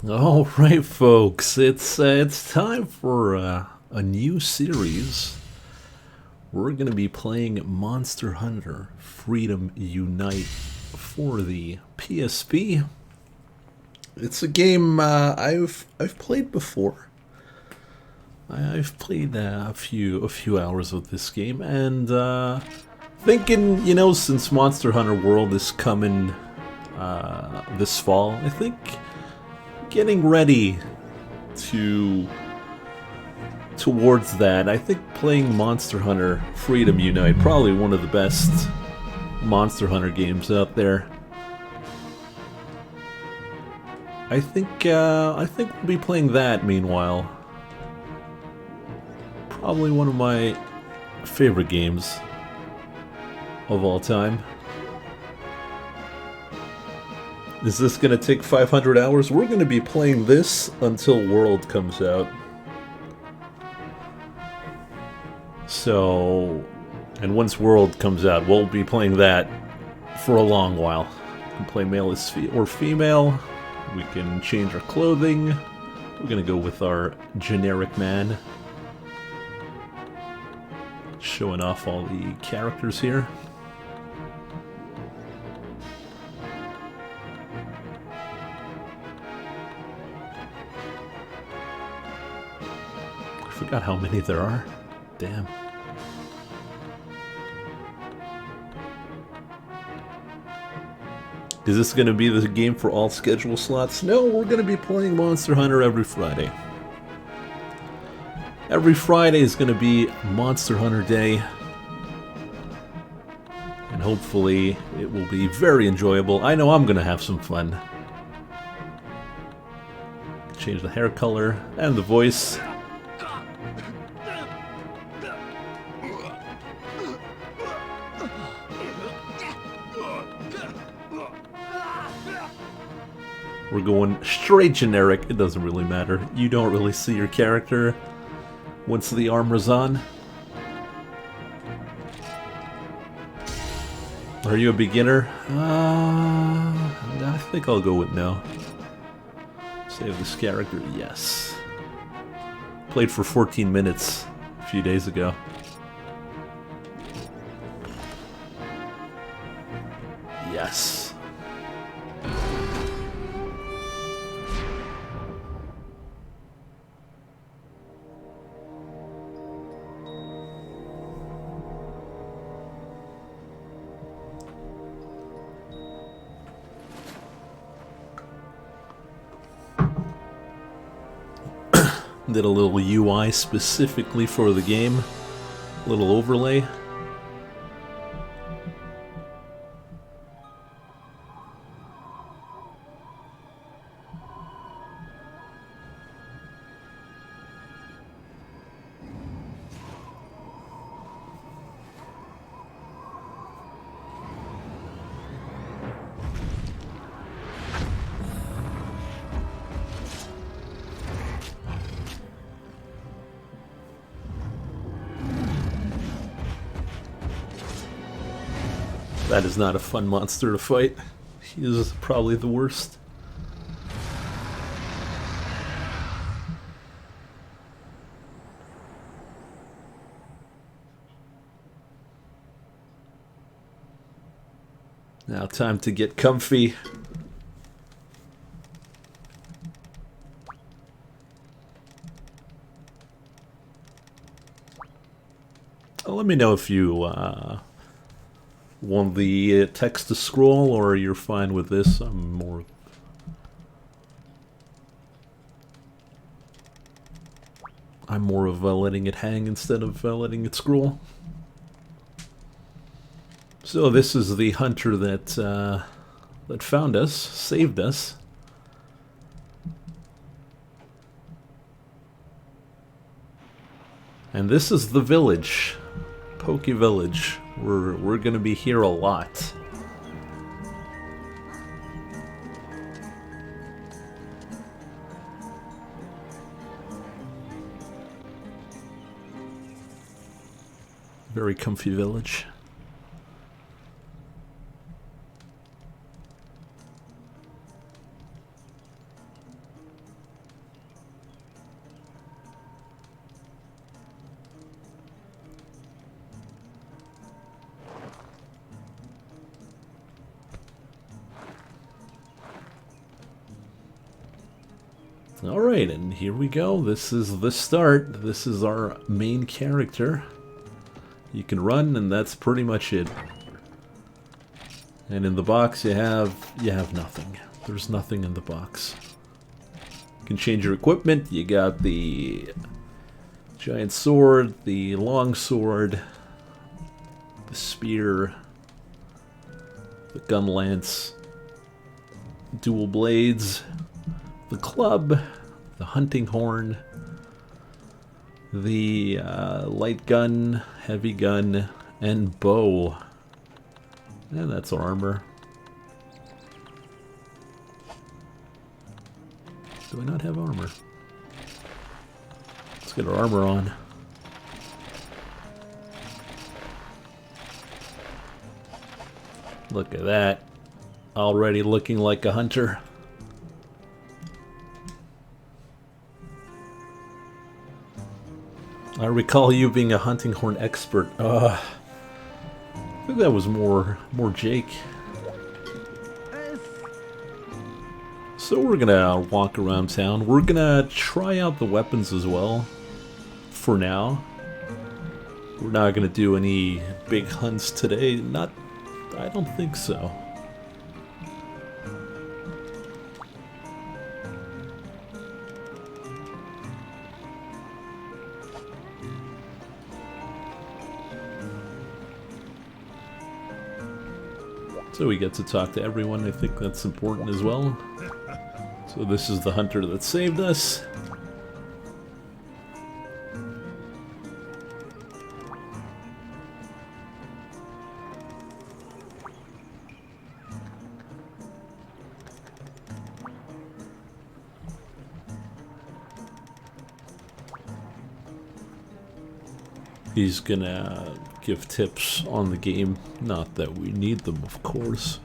All right, folks, it's time for a new series. We're going to be playing Monster Hunter Freedom Unite for the PSP. It's a game I've played before. I've played a few hours of this game, and thinking, since Monster Hunter World is coming this fall, I think getting ready towards that. I think playing Monster Hunter Freedom Unite, probably one of the best Monster Hunter games out there. I think we'll be playing that meanwhile. Probably one of my favorite games of all time. Is this gonna take 500 hours? We're gonna be playing this until World comes out. So, and once World comes out, we'll be playing that for a long while. We can play male or female. We can change our clothing. We're gonna go with our generic man. Showing off all the characters here. I forgot how many there are. Damn. Is this going to be the game for all schedule slots? No, we're going to be playing Monster Hunter every Friday. Every Friday is going to be Monster Hunter Day. And hopefully it will be very enjoyable. I know I'm going to have some fun. Change the hair color and the voice. We're going straight generic. It doesn't really matter. You don't really see your character once the armor's on. Are you a beginner? I think I'll go with no. Save this character. Yes. Played for 14 minutes a few days ago. Yes. Did a little UI specifically for the game, a little overlay. That is not a fun monster to fight. He is probably the worst. Now time to get comfy. Let me know if you want the text to scroll, or you're fine with this. I'm more of letting it hang instead of letting it scroll. So this is the hunter that found us, saved us. And this is the village, Poke Village. We're gonna be here a lot. Very comfy village. Alright, and here we go. This is the start. This is our main character. You can run, and that's pretty much it. And in the box you have nothing. There's nothing in the box. You can change your equipment. You got the giant sword, the long sword, the spear, the gun lance, dual blades, the club, the hunting horn, the light gun, heavy gun, and bow. And that's our armor. Do I not have armor? Let's get our armor on. Look at that. Already looking like a hunter. I recall you being a hunting horn expert. I think that was more Jake. So we're gonna walk around town. We're gonna try out the weapons as well. For now. We're not gonna do any big hunts today. I don't think so. So we get to talk to everyone. I think that's important as well. So this is the hunter that saved us. He's gonna give tips on the game. Not that we need them, of course.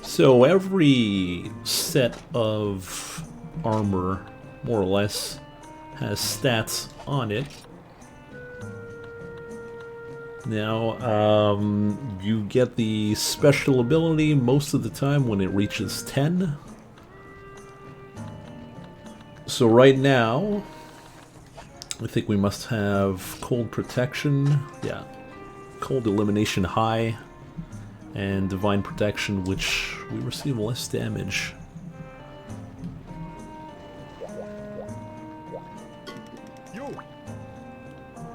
So every set of armor, more or less, has stats on it. Now, you get the special ability most of the time when it reaches 10. So right now, I think we must have cold protection, yeah, cold elimination high, and divine protection, which we receive less damage.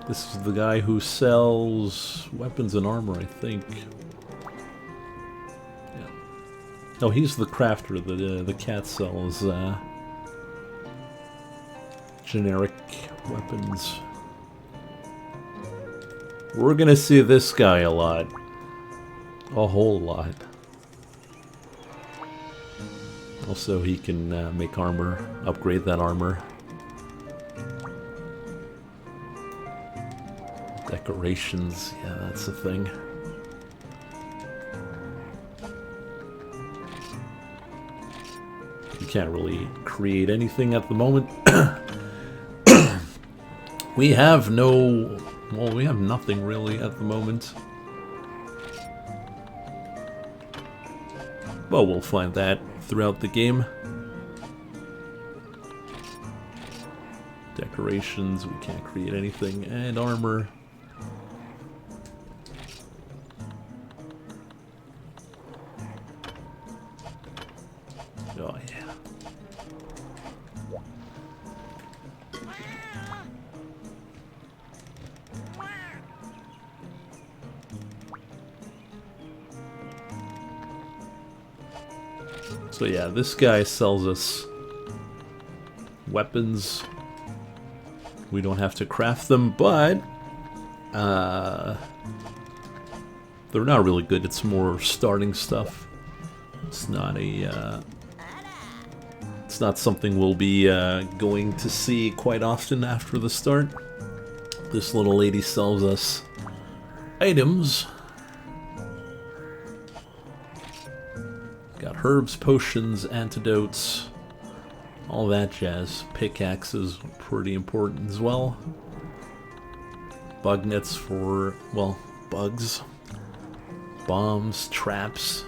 This is the guy who sells weapons and armor, I think. Yeah. Oh, he's the crafter. The cat sells generic weapons. We're gonna see this guy a lot. A whole lot. Also, he can make armor, upgrade that armor. Decorations, yeah, that's the thing. You can't really create anything at the moment. We have we have nothing really at the moment. Well, we'll find that throughout the game. Decorations, we can't create anything, and armor. Oh, yeah. So yeah, this guy sells us weapons. We don't have to craft them, but they're not really good. It's more starting stuff. It's not a it's not something we'll be going to see quite often after the start. This little lady sells us items. Got herbs, potions, antidotes, all that jazz. Pickaxes, pretty important as well. Bug nets for, well, bugs. Bombs, traps,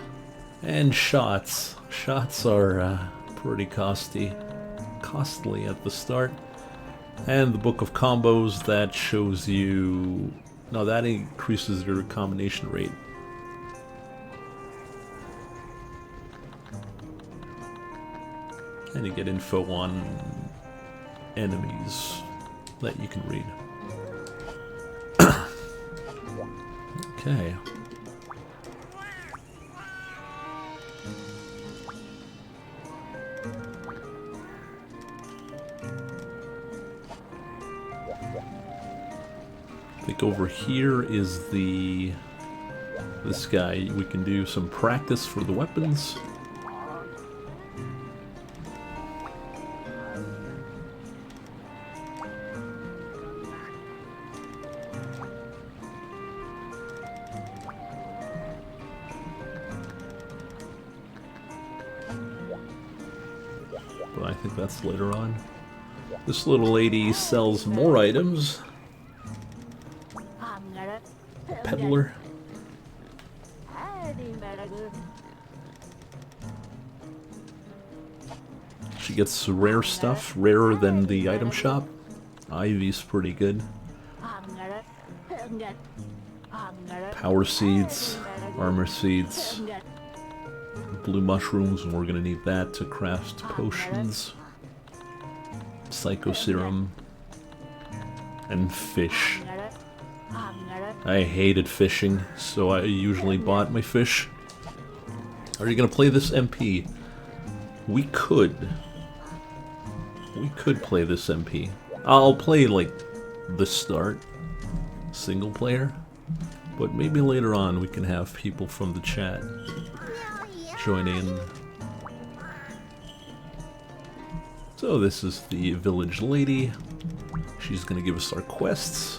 and shots. Shots are pretty costly at the start. And the book of combos that shows you... No, that increases your combination rate. And you get info on enemies that you can read. Okay. I think over here is this guy. We can do some practice for the weapons. But I think that's later on. This little lady sells more items. Peddler. She gets rare stuff, rarer than the item shop. Ivy's pretty good. Power seeds, armor seeds, blue mushrooms, and we're gonna need that to craft potions. Psycho serum. And fish. I hated fishing, so I usually bought my fish. Are you gonna play this MP? We could. We could play this MP. I'll play, like, the start. Single player. But maybe later on we can have people from the chat join in. So this is the village lady. She's gonna give us our quests.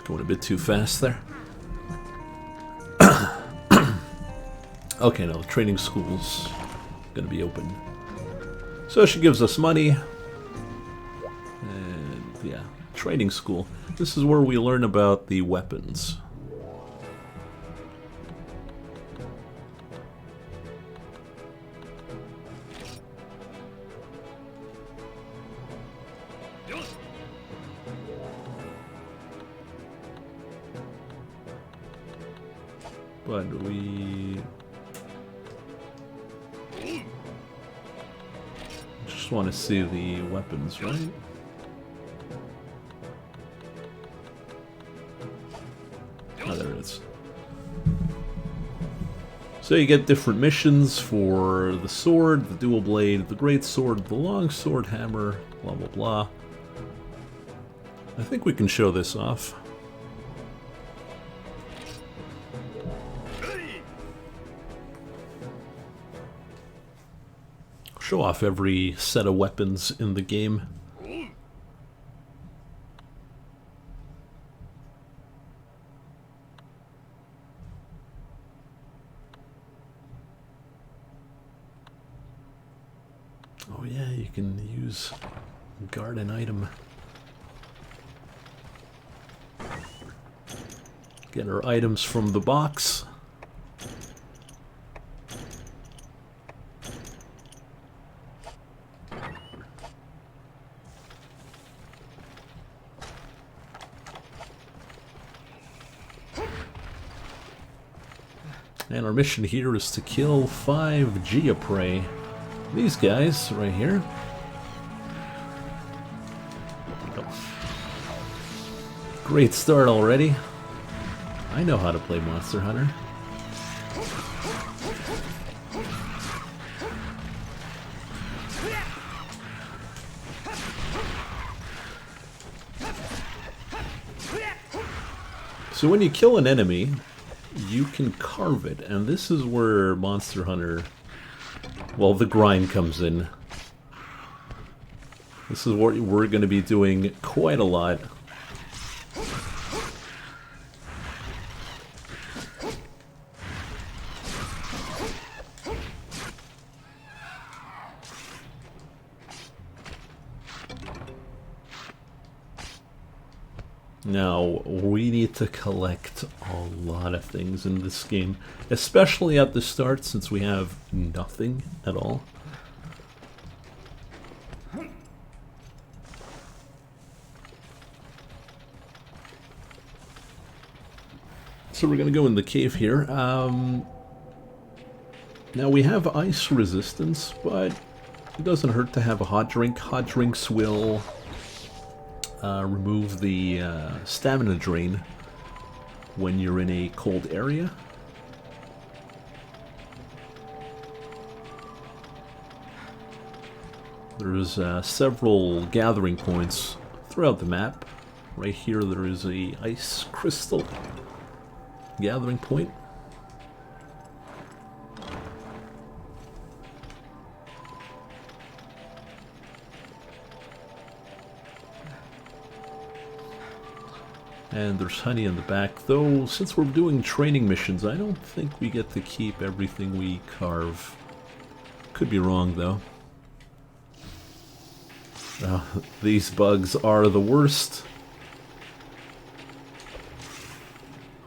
Going a bit too fast there. Okay, now the training school's gonna be open. So she gives us money. And yeah, training school. This is where we learn about the weapons. But we just want to see the weapons, right? Oh, there it is. So you get different missions for the sword, the dual blade, the greatsword, the long sword hammer, blah blah blah. I think we can show this off. Show off every set of weapons in the game. Oh yeah, you can use garden item. Get our items from the box. And our mission here is to kill 5 Geoprey. These guys right here. Great start already. I know how to play Monster Hunter. So when you kill an enemy, you can carve it, and this is where Monster Hunter, well, the grind comes in. This is what we're going to be doing quite a lot. Now, we need to collect a lot of things in this game, especially at the start, since we have nothing at all. So we're going to go in the cave here. Now, we have ice resistance, but it doesn't hurt to have a hot drink. Hot drinks will remove the stamina drain when you're in a cold area. There's several gathering points throughout the map. Right here there is a ice crystal gathering point. And there's honey in the back, though since we're doing training missions, I don't think we get to keep everything we carve. Could be wrong, though. These bugs are the worst.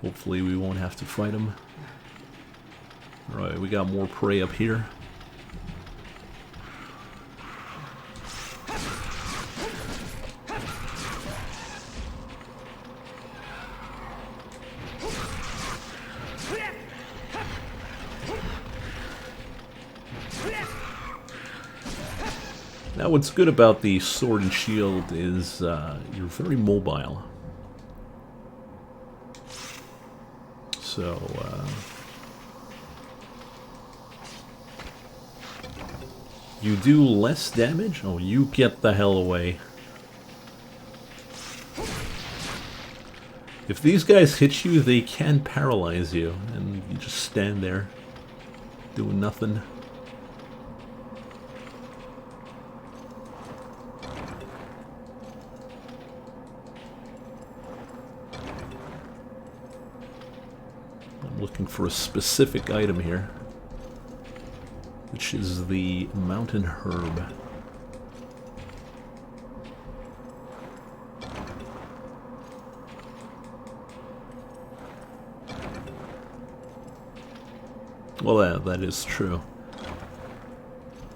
Hopefully we won't have to fight them. Alright, we got more prey up here. Now what's good about the sword and shield is you're very mobile. So, you do less damage? Oh, you get the hell away. If these guys hit you, they can paralyze you, and you just stand there doing nothing. Looking for a specific item here, which is the mountain herb. Well, that is true.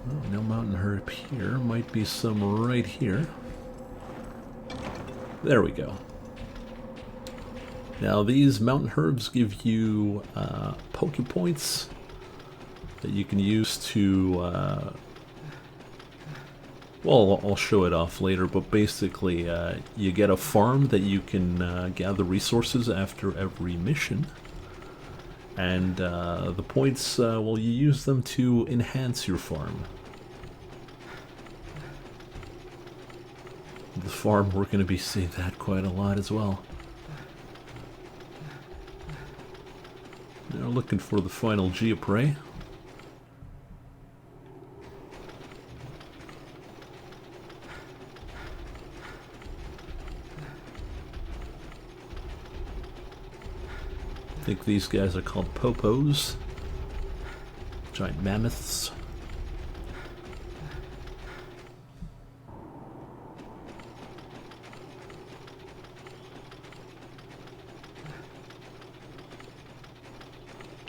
Oh, no mountain herb here. Might be some right here. There we go. Now these mountain herbs give you poke points that you can use to, well, I'll show it off later, but basically you get a farm that you can gather resources after every mission. And the points, well, you use them to enhance your farm. The farm, we're going to be seeing that quite a lot as well. Now looking for the final Geoprey. I think these guys are called popos. Giant mammoths.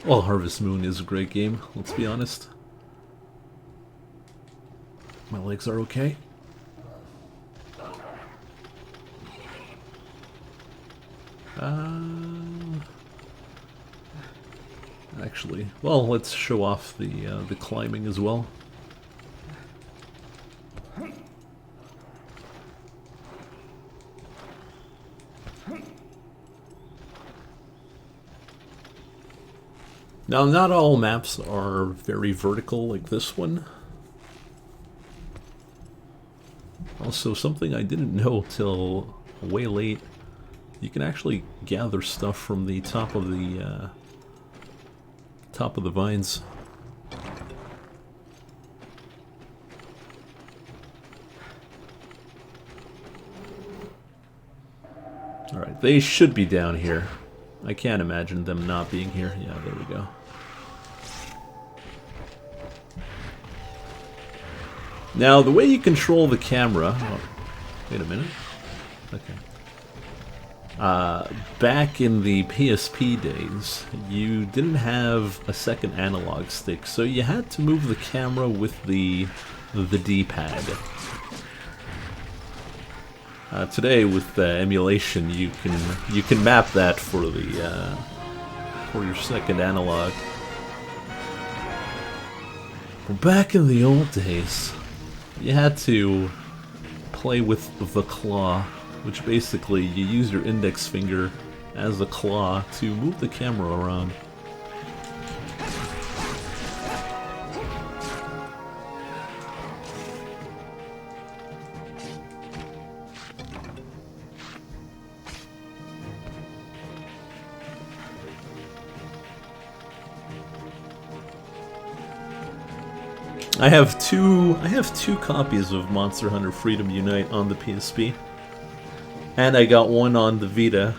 Well, Harvest Moon is a great game, let's be honest. My legs are okay. Actually, well, let's show off the climbing as well. Now, not all maps are very vertical like this one. Also, something I didn't know till way late, You can actually gather stuff from the top of the vines. Alright, they should be down here. I can't imagine them not being here. Yeah, there we go. Now, the way you control the camera... Oh, wait a minute. Okay. Back in the PSP days, you didn't have a second analog stick, so you had to move the camera with the D-pad. Today, with emulation, you can map that for the for your second analog. But back in the old days, you had to play with the claw, which basically you use your index finger as a claw to move the camera around. I have two copies of Monster Hunter Freedom Unite on the PSP. And I got one on the Vita.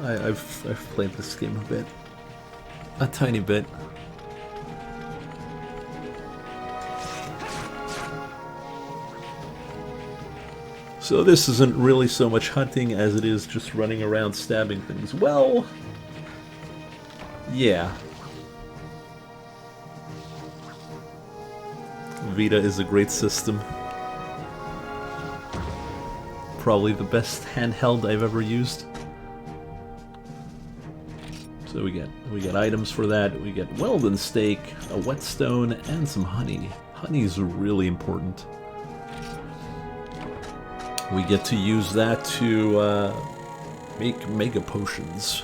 I've played this game a bit. A tiny bit. So this isn't really so much hunting as it is just running around stabbing things. Well, yeah. Vita is a great system. Probably the best handheld I've ever used. So we get items for that. We get Weldon steak, a whetstone, and some honey. Honey's really important. We get to use that to make mega potions.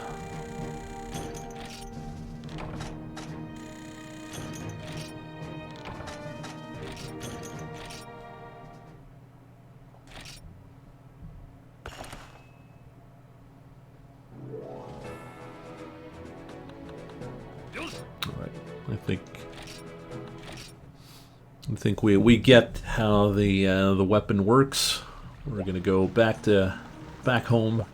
I think we get how the weapon works. We're gonna go back home.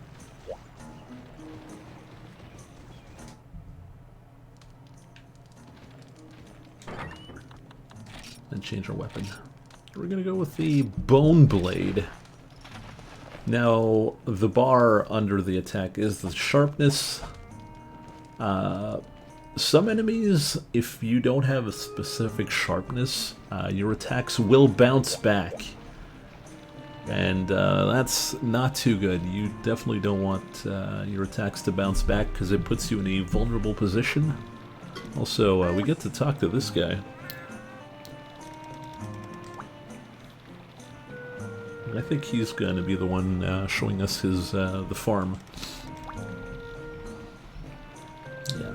And change our weapon. We're gonna go with the Bone Blade. Now the bar under the attack is the sharpness. Some enemies, if you don't have a specific sharpness, your attacks will bounce back. And that's not too good. You definitely don't want your attacks to bounce back because it puts you in a vulnerable position. Also, we get to talk to this guy. I think he's going to be the one showing us his the farm. Yeah.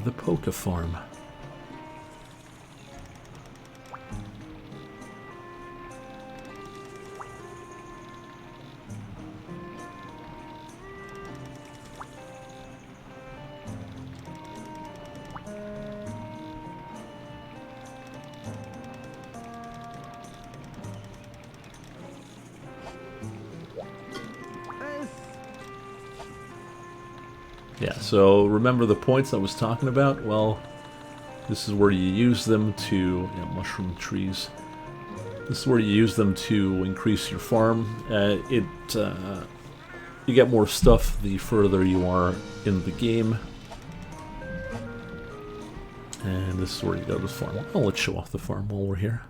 The Poke Farm. Yeah, so remember the points I was talking about? Well, this is where you use them to... Yeah, mushroom trees. This is where you use them to increase your farm. You get more stuff the further you are in the game. And this is where you go to the farm. Well, let's show off the farm while we're here.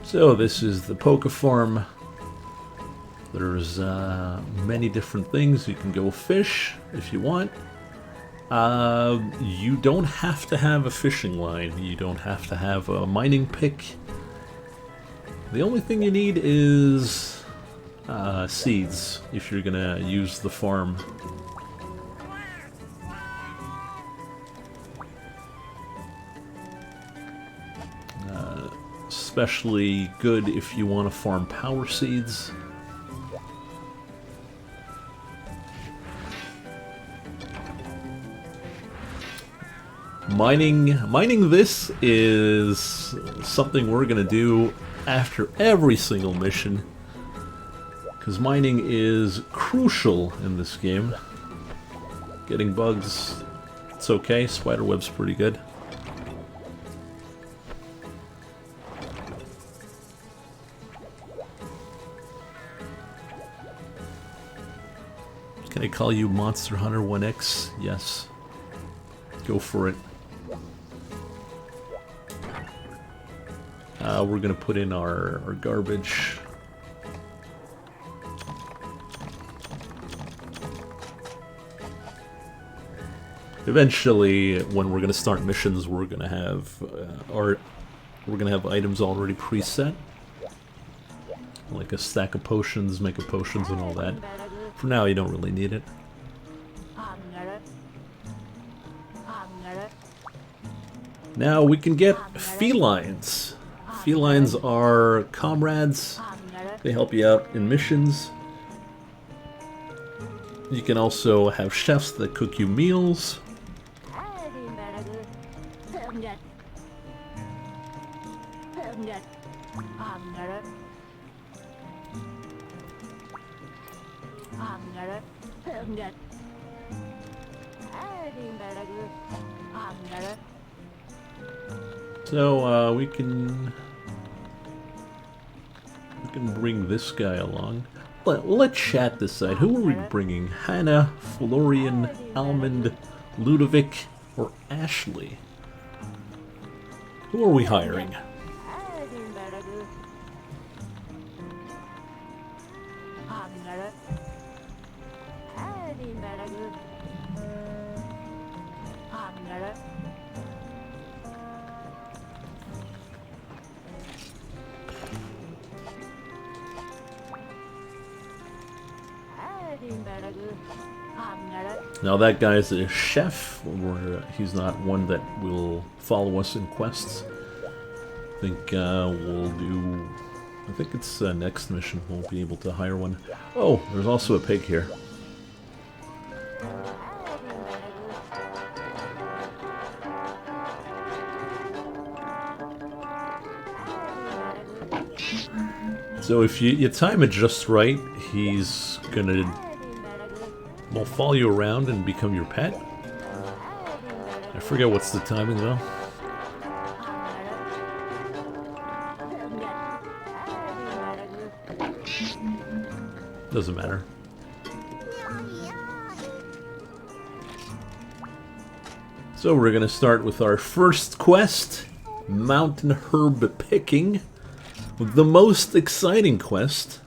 So this is the Poke Farm. There's many different things. You can go fish if you want. You don't have to have a fishing line. You don't have to have a mining pick. The only thing you need is seeds if you're gonna use the farm. Especially good if you want to farm power seeds. Mining this is something we're gonna do after every single mission, because mining is crucial in this game. Getting bugs, it's okay. Spiderweb's pretty good. Can I call you Monster Hunter 1X? Yes. Go for it. We're gonna put in our garbage. Eventually, when we're gonna start missions, we're gonna have items already preset, like a stack of potions, make of potions, and all that. For now, you don't really need it. Now we can get felines. Felines are comrades. They help you out in missions. You can also have chefs that cook you meals. So we can bring this guy along. Let's chat this side. Who are we bringing? Hannah, Florian, Almond, Ludovic, or Ashley? Who are we hiring? Now that guy's a chef, or he's not one that will follow us in quests. I think we'll do... I think it's next mission we'll be able to hire one. Oh, there's also a pig here. So if you time it just right, he's gonna... will follow you around and become your pet. I forget what's the timing though. Doesn't matter. So we're gonna start with our first quest, Mountain Herb Picking, the most exciting quest.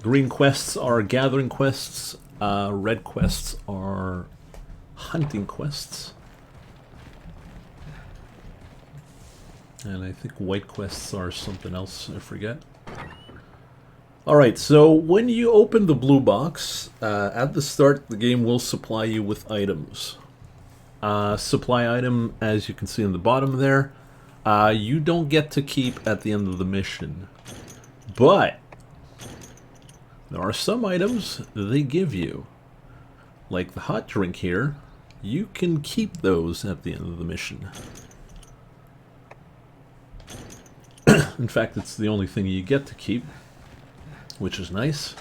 Green quests are gathering quests, red quests are hunting quests, and I think white quests are something else, I forget. Alright, so when you open the blue box, at the start the game will supply you with items. Supply item, as you can see in the bottom there, you don't get to keep at the end of the mission, but there are some items they give you, like the hot drink here. You can keep those at the end of the mission. In fact, it's the only thing you get to keep, which is nice.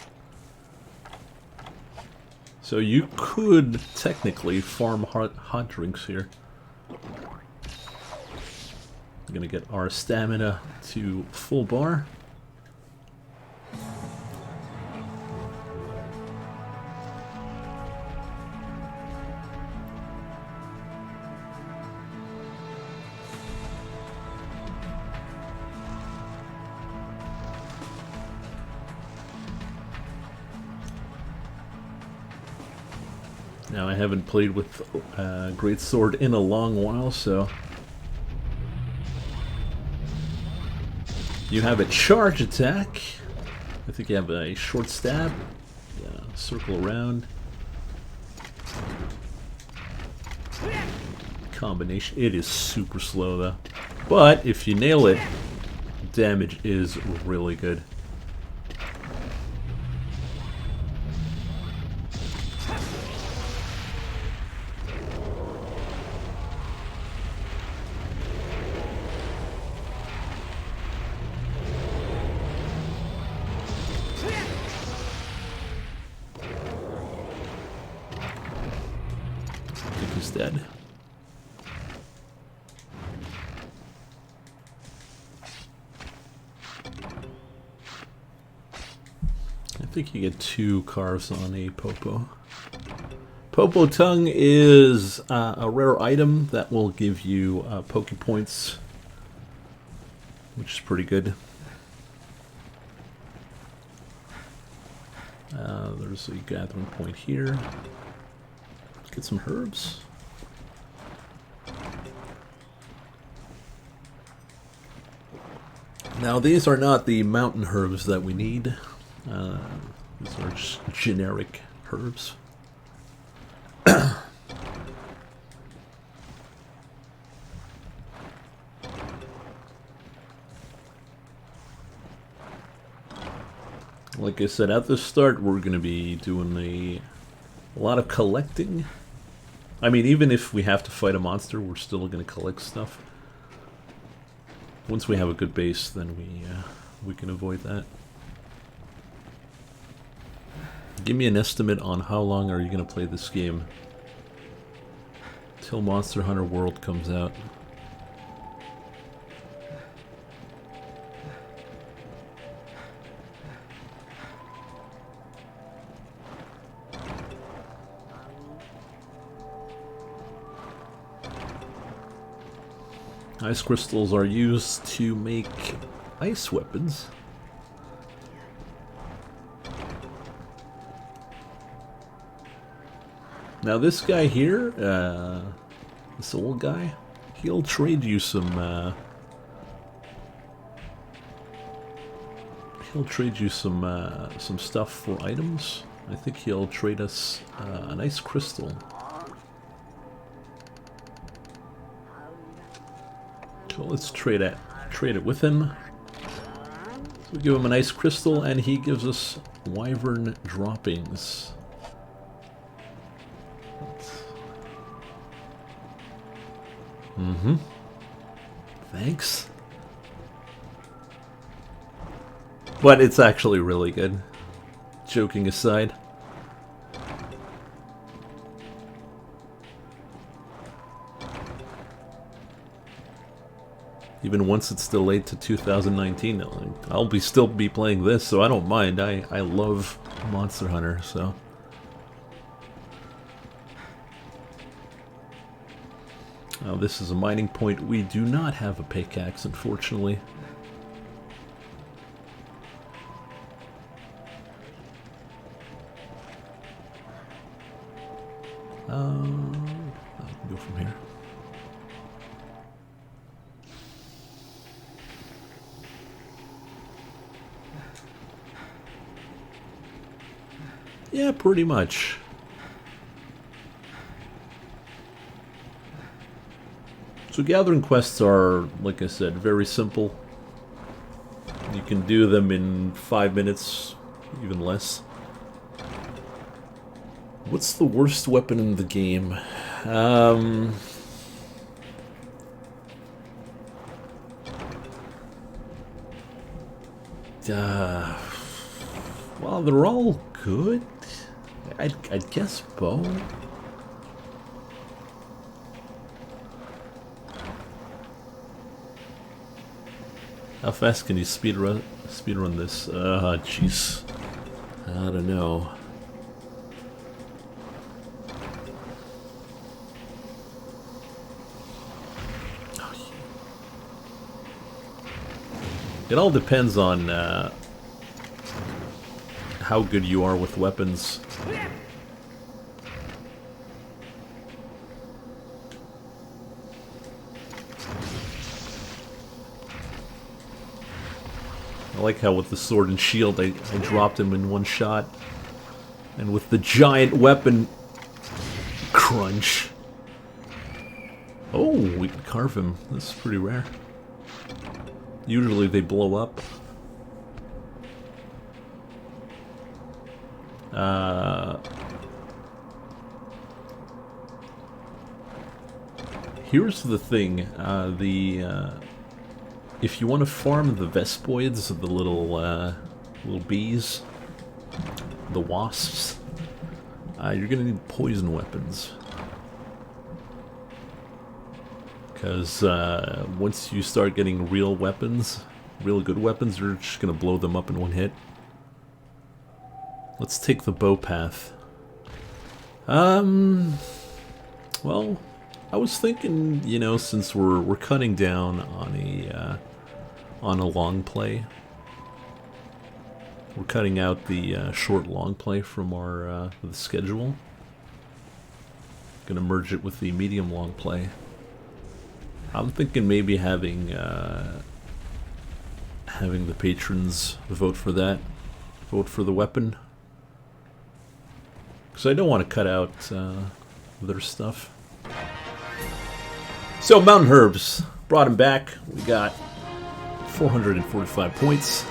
So you could technically farm hot drinks here. We're gonna get our stamina to full bar. Now, I haven't played with Greatsword in a long while, so... You have a charge attack. I think you have a short stab. Yeah, circle around. Combination. It is super slow, though. But if you nail it, damage is really good. I think he's dead. I think you get 2 carves on a Popo. Popo Tongue is a rare item that will give you Poke Points, which is pretty good. There's a gathering point here. Get some herbs. Now these are not the mountain herbs that we need. These are just generic herbs. Like I said, at the start we're going to be doing a lot of collecting. I mean, even if we have to fight a monster, we're still going to collect stuff. Once we have a good base, then we can avoid that. Give me an estimate on how long are you going to play this game till Monster Hunter World comes out. Ice crystals are used to make ice weapons. Now this guy here, this old guy, he'll trade you some, some stuff for items. I think he'll trade us an ice crystal. So let's trade it with him. So we give him an ice crystal, and he gives us wyvern droppings. Mm-hmm. Thanks. But it's actually really good. Joking aside. Even once it's delayed to 2019, I'll still be playing this, so I don't mind. I love Monster Hunter, so... Now this is a mining point. We do not have a pickaxe, unfortunately. I can go from here. Yeah, pretty much. So gathering quests are, like I said, very simple. You can do them in 5 minutes, even less. What's the worst weapon in the game? Well, they're all good. I'd guess bow. How fast can you speedrun this? Jeez. I don't know. It all depends on how good you are with weapons. I like how with the sword and shield I dropped him in one shot. And with the giant weapon... Crunch. Oh, we can carve him. This is pretty rare. Usually they blow up. Here's the thing. If you want to farm the Vespoids, the little bees, the wasps, you're gonna need poison weapons. Because once you start getting real weapons, real good weapons, you're just gonna blow them up in one hit. Let's take the bow path. Well, I was thinking, you know, since we're cutting down on a long play, we're cutting out the short long play from our the schedule. Gonna merge it with the medium long play. I'm thinking maybe having the patrons vote for that, vote for the weapon, because I don't want to cut out their stuff. So Mountain Herbs, brought him back. We got 445 points.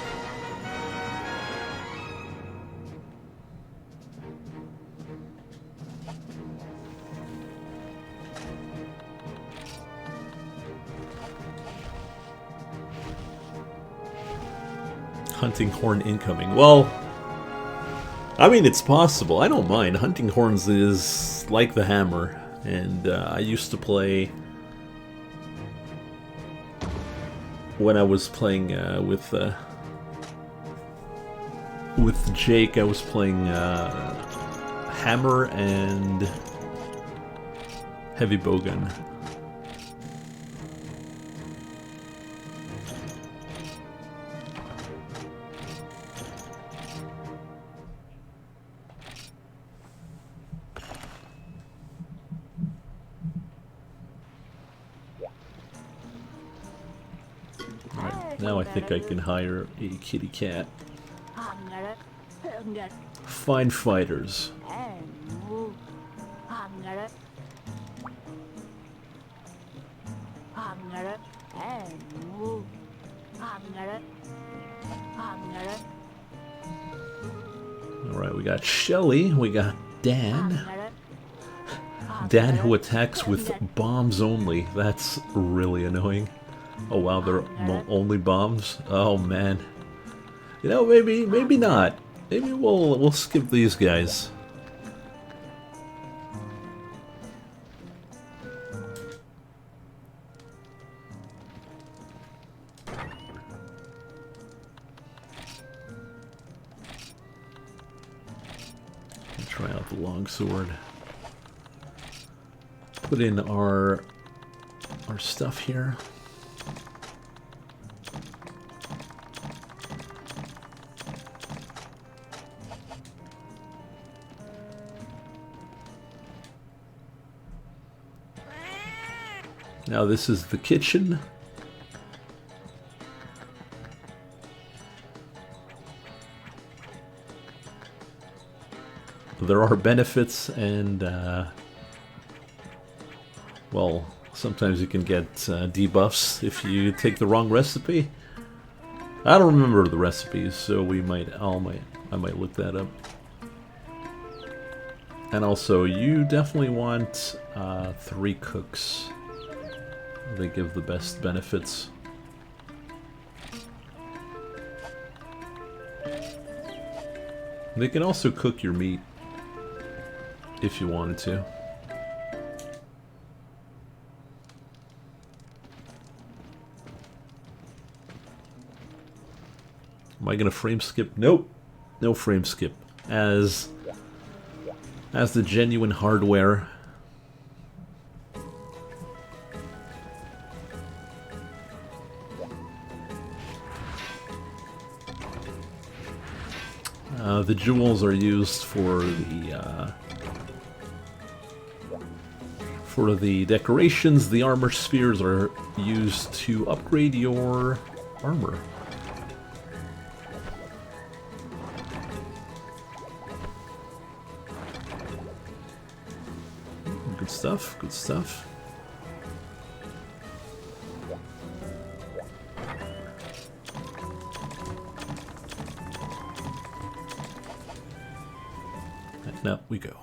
Hunting horn incoming. Well, I mean, it's possible. I don't mind. Hunting horns is like the hammer, and I used to play when I was playing with Jake. I was playing hammer and heavy bowgun. Now I think I can hire a kitty cat. Fine fighters. Alright, we got Shelly, we got Dan. Dan who attacks with bombs only. That's really annoying. Oh wow, they're only bombs? Oh man. You know, maybe not. Maybe we'll skip these guys. Try out the longsword. Put in our stuff here. Now this is the kitchen. There are benefits and, well, sometimes you can get debuffs if you take the wrong recipe. I don't remember the recipes, so I might look that up. And also, you definitely want 3 cooks. They give the best benefits. They can also cook your meat if you wanted to. Am I gonna frame skip? Nope. No frame skip. As the genuine hardware. The jewels are used for the decorations. The armor spheres are used to upgrade your armor. Good stuff, good stuff. And up we go.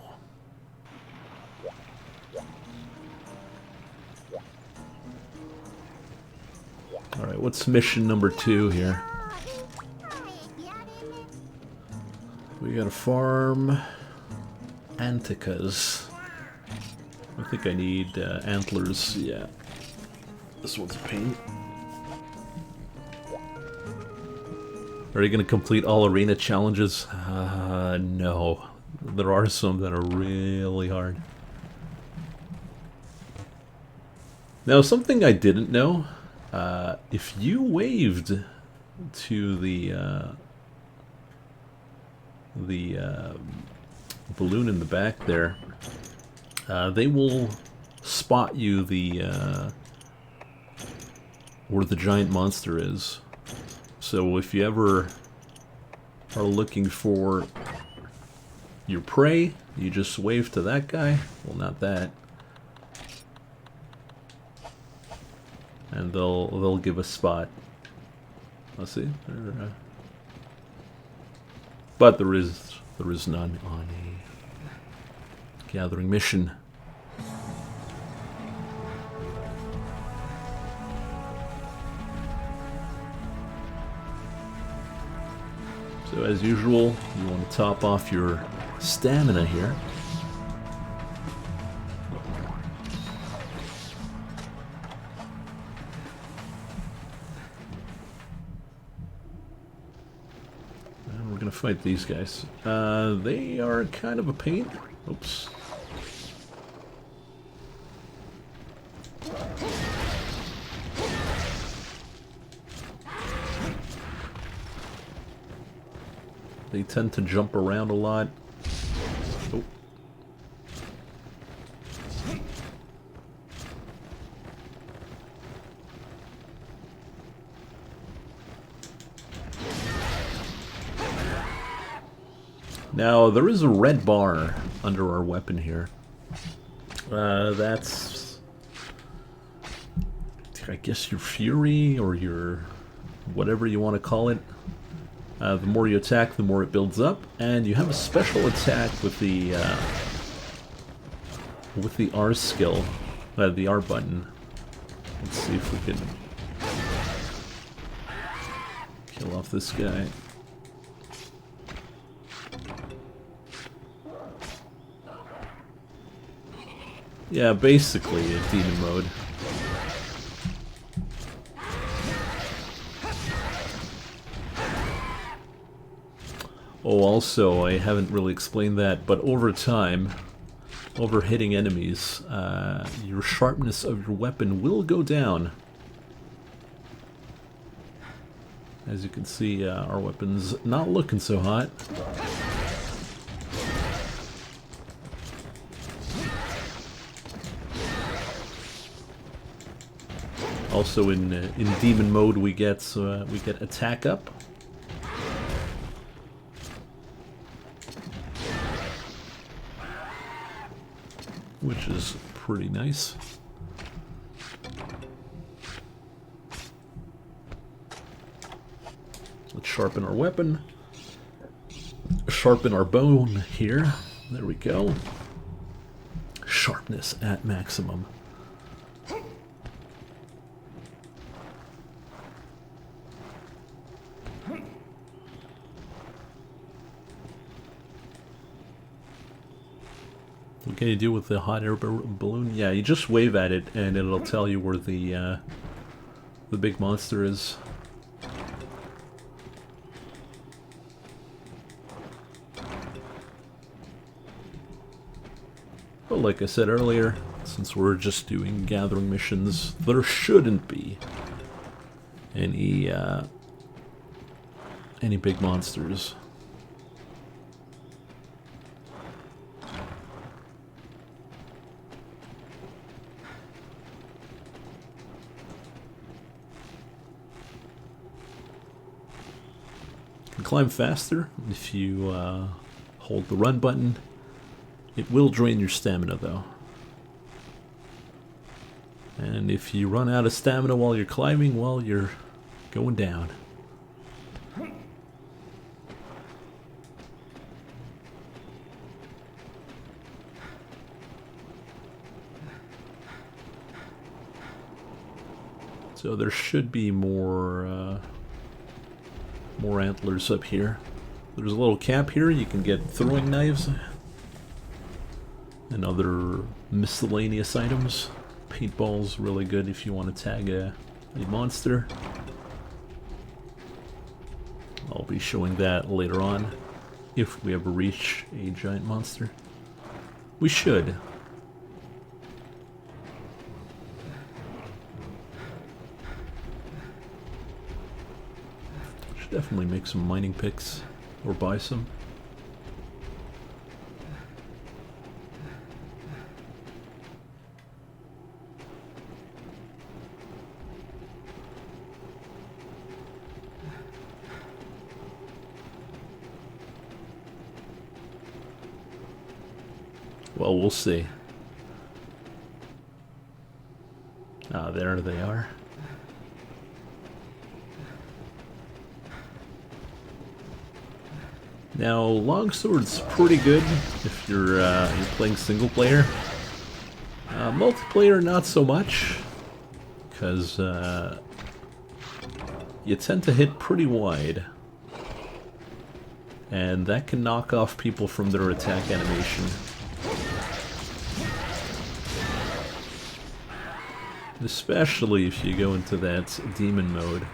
Alright, what's mission number 2 here? We gotta farm Anticas. I think I need antlers, yeah. This one's a pain. Are you gonna complete all arena challenges? No. There are some that are really hard. Now, something I didn't know, if you waved to the balloon in the back there, they will spot you where the giant monster is. So if you ever are looking for your prey, you just wave to that guy. Well, not that. And they'll give a spot. Let's see. But there is none on a gathering mission. So as usual, you want to top off your stamina here. And we're gonna fight these guys. They are kind of a pain. Oops. They tend to jump around a lot. Oh. Now, there is a red bar under our weapon here. That's, I guess, your fury, or your whatever you want to call it. The more you attack, the more it builds up, and you have a special attack with the R skill, the R button. Let's see if we can kill off this guy. Yeah, basically a demon mode. Oh, also, I haven't really explained that, but over time, over hitting enemies, your sharpness of your weapon will go down. As you can see, our weapon's not looking so hot. Also, in demon mode, we get attack up. Which is pretty nice. Let's sharpen our weapon. Sharpen our bone here. There we go. Sharpness at maximum. What can you do with the hot air balloon? Yeah, you just wave at it and it'll tell you where the big monster is. But like I said earlier, since we're just doing gathering missions, there shouldn't be any big monsters. Climb faster if you hold the run button. It will drain your stamina though. And if you run out of stamina while you're climbing, well, you're going down. So there should be more antlers up here. There's a little cap here. You can get throwing knives and other miscellaneous items. Paintball's really good if you want to tag a monster. I'll be showing that later on if we ever reach a giant monster. We should. Should definitely make some mining picks or buy some. Well, we'll see. Ah, there they are. Now, longsword's pretty good if you're playing single player. Multiplayer, not so much, because you tend to hit pretty wide, and that can knock off people from their attack animation. Especially if you go into that demon mode.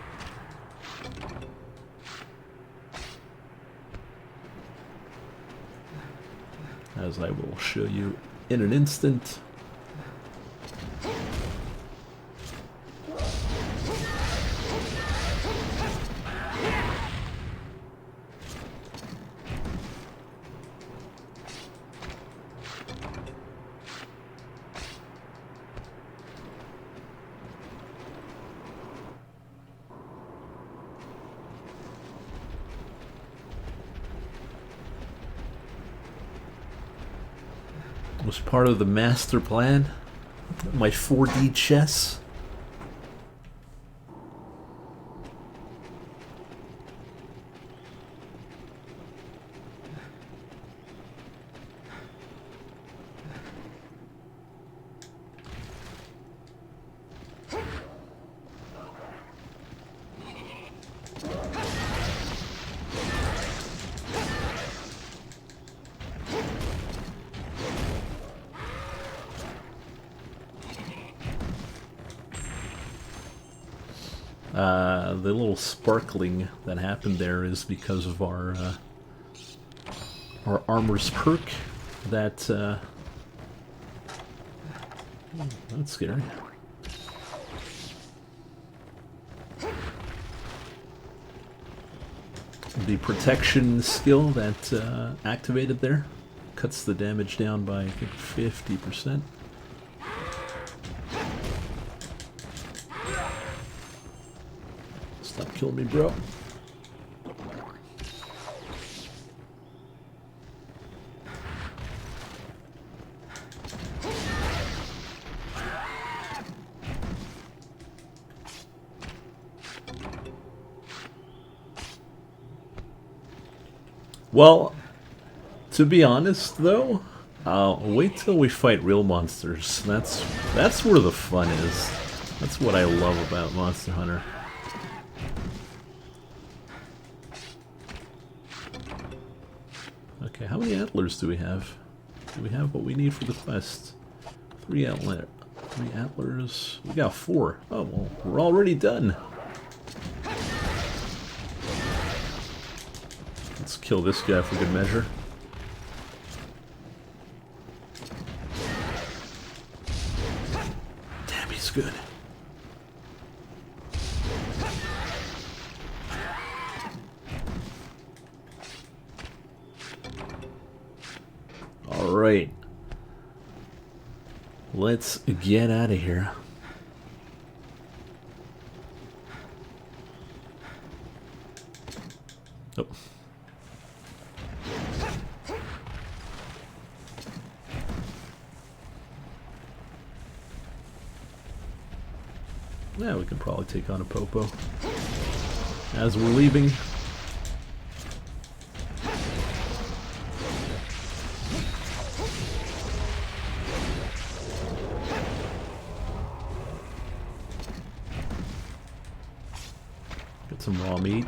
As I will show you in an instant. Was part of the master plan, my 4D chess. The little sparkling that happened there is because of our armor's perk. That's scary. The protection skill that activated there cuts the damage down by, I think, 50%. Stop killing me, bro. Well, to be honest, though, wait till we fight real monsters. That's where the fun is. That's what I love about Monster Hunter. Okay, how many antlers do we have? Do we have what we need for the quest? 3 antlers. We got 4. Oh, well, we're already done. Let's kill this guy for good measure. Damn, he's good. Alright. Let's get out of here. Oh. Yeah, we can probably take on a Popo. As we're leaving. Get some raw meat.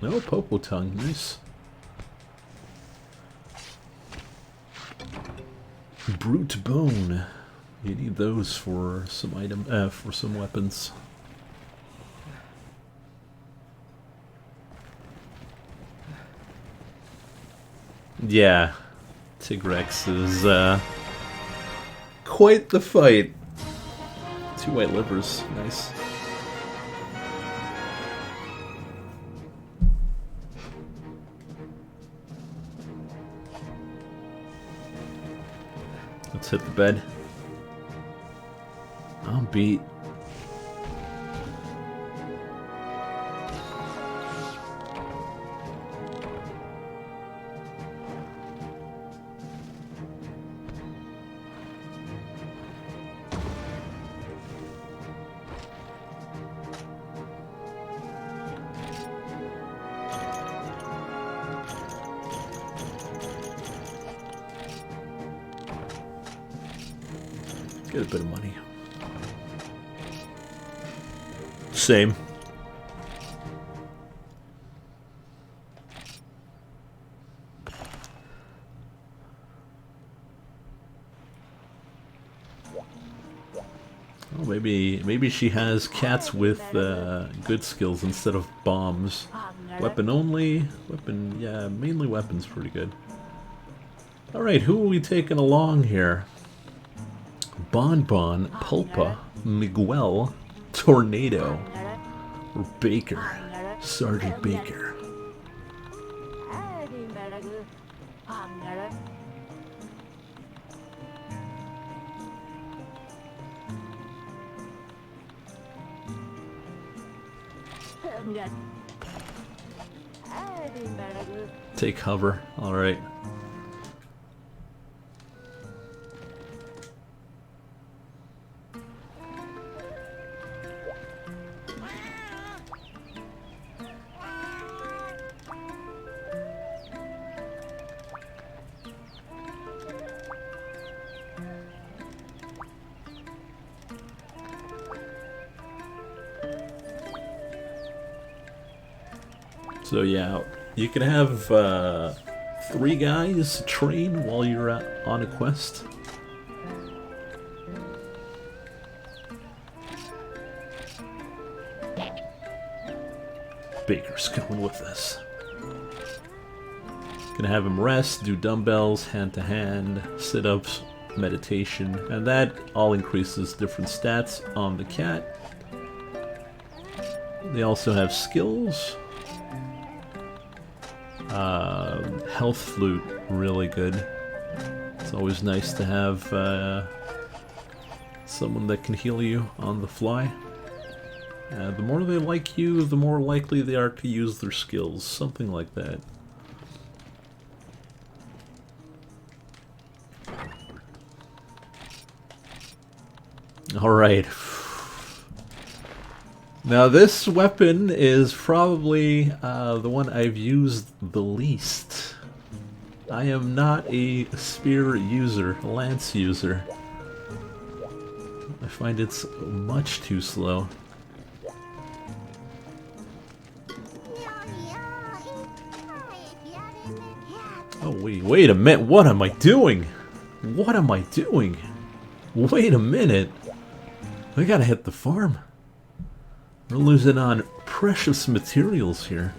No, Popo tongue, nice. Brute bone. You need those for some for some weapons. Yeah, Tigrex is quite the fight. 2 white livers, nice. Let's hit the bed. I'm beat. Get a bit of money. Same. Oh, maybe she has cats with good skills instead of bombs. Weapon only. Weapon, yeah, mainly weapons pretty good. Alright, who are we taking along here? Bonbon, Pulpa, Miguel, Tornado, or Baker, Sergeant Baker. Take cover, alright. So yeah, you can have 3 guys train while you're on a quest. Baker's going with us. Gonna have him rest, do dumbbells, hand-to-hand, sit-ups, meditation, and that all increases different stats on the cat. They also have skills. Health flute, really good. It's always nice to have someone that can heal you on the fly. The more they like you, the more likely they are to use their skills, something like that. Alright. Now this weapon is probably the one I've used the least. I am not a spear user, lance user. I find it's much too slow. Oh wait a minute, what am I doing? What am I doing? Wait a minute. I gotta hit the farm. We're losing on precious materials here.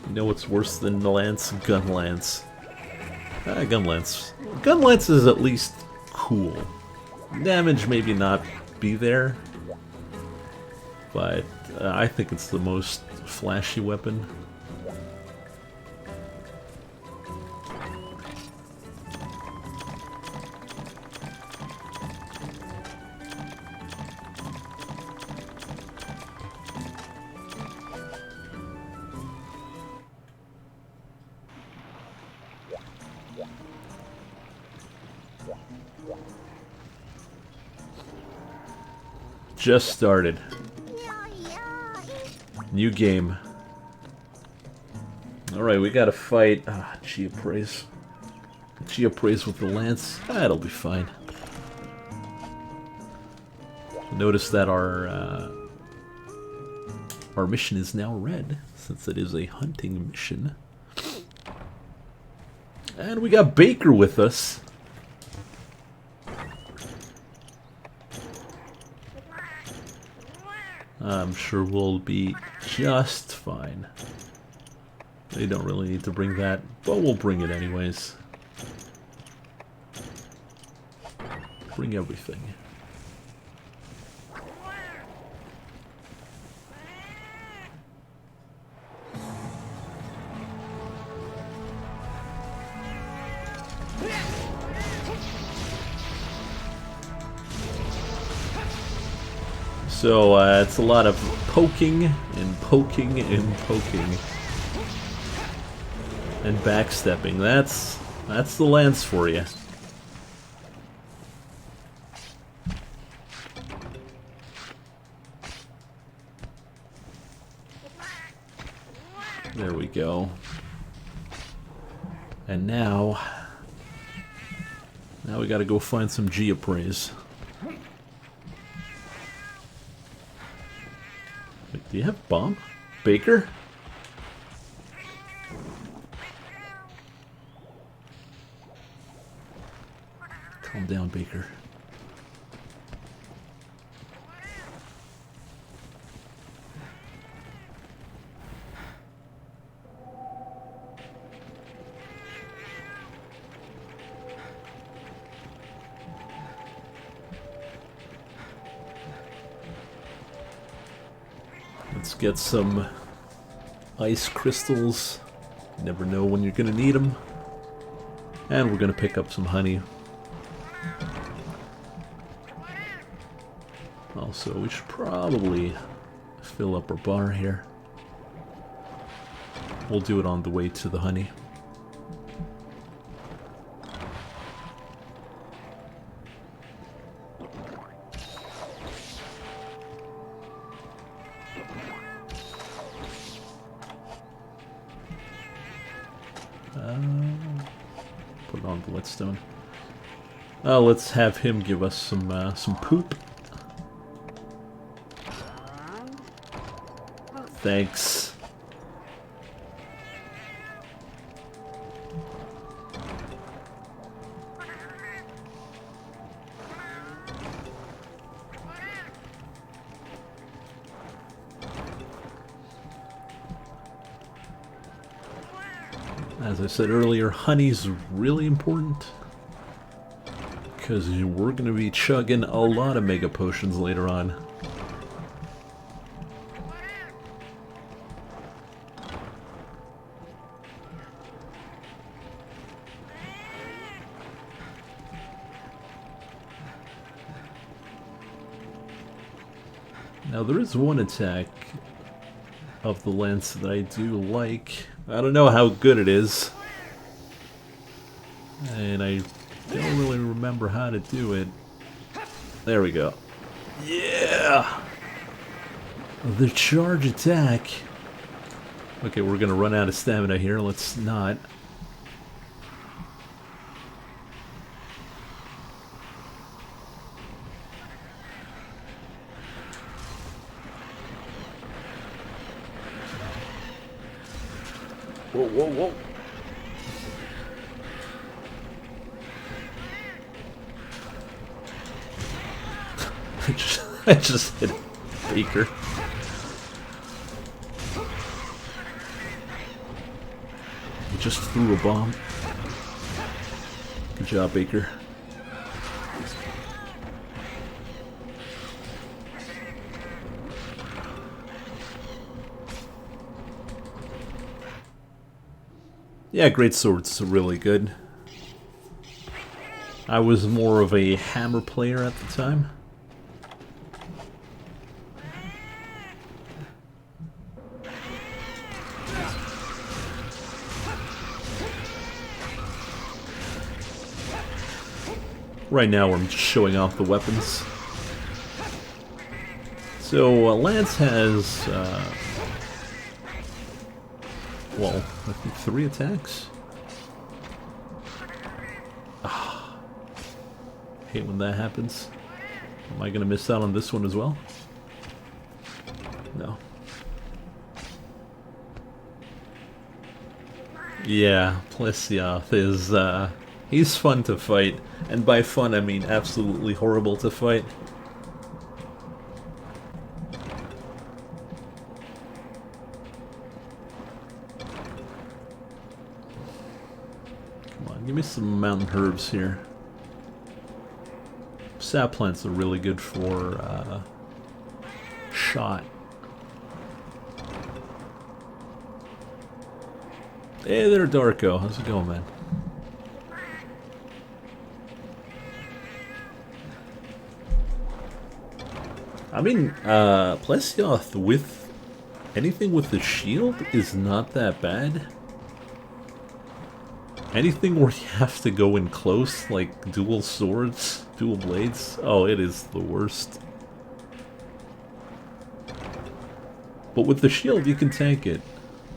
You know what's worse than the lance? Gun lance. Gun lance. Gun lance is at least cool. Damage maybe not be there, but I think it's the most flashy weapon. Just started. New game. Alright, we gotta fight. Geopraise. Geopraise with the lance. That'll be fine. Notice that our mission is now red, since it is a hunting mission. And we got Baker with us. I'm sure we'll be just fine. They don't really need to bring that, but we'll bring it anyways. Bring everything. So it's a lot of poking and poking and poking and backstepping. That's the lance for you. There we go. And now we gotta go find some Geopraise. Wait, do you have bomb? Baker? Calm down, Baker. Let's get some ice crystals. You never know when you're gonna need them. And we're gonna pick up some honey. Also, we should probably fill up our bar here. We'll do it on the way to the honey. Put it on the whetstone. Let's have him give us some poop. Thanks. As I said earlier, honey's really important, because we're going to be chugging a lot of mega potions later on. Now there is one attack of the lance that I do like. I don't know how good it is, and I don't really remember how to do it. There we go. Yeah! The charge attack. Okay, we're gonna run out of stamina here. Let's not. Whoa, whoa, whoa. I just hit Baker. He just threw a bomb. Good job, Baker. Yeah, Greatsword's really good. I was more of a hammer player at the time. Right now we're just showing off the weapons. So Lance has, well, I think 3 attacks. Hate when that happens. Am I gonna miss out on this one as well? No. Yeah, Plessioth is, he's fun to fight. And by fun, I mean absolutely horrible to fight. Come on, give me some mountain herbs here. Sap plants are really good for, shot. Hey there, Darko. How's it going, man? I mean, Plessioth with anything with the shield is not that bad. Anything where you have to go in close, like dual swords, dual blades, oh, it is the worst. But with the shield, you can tank it.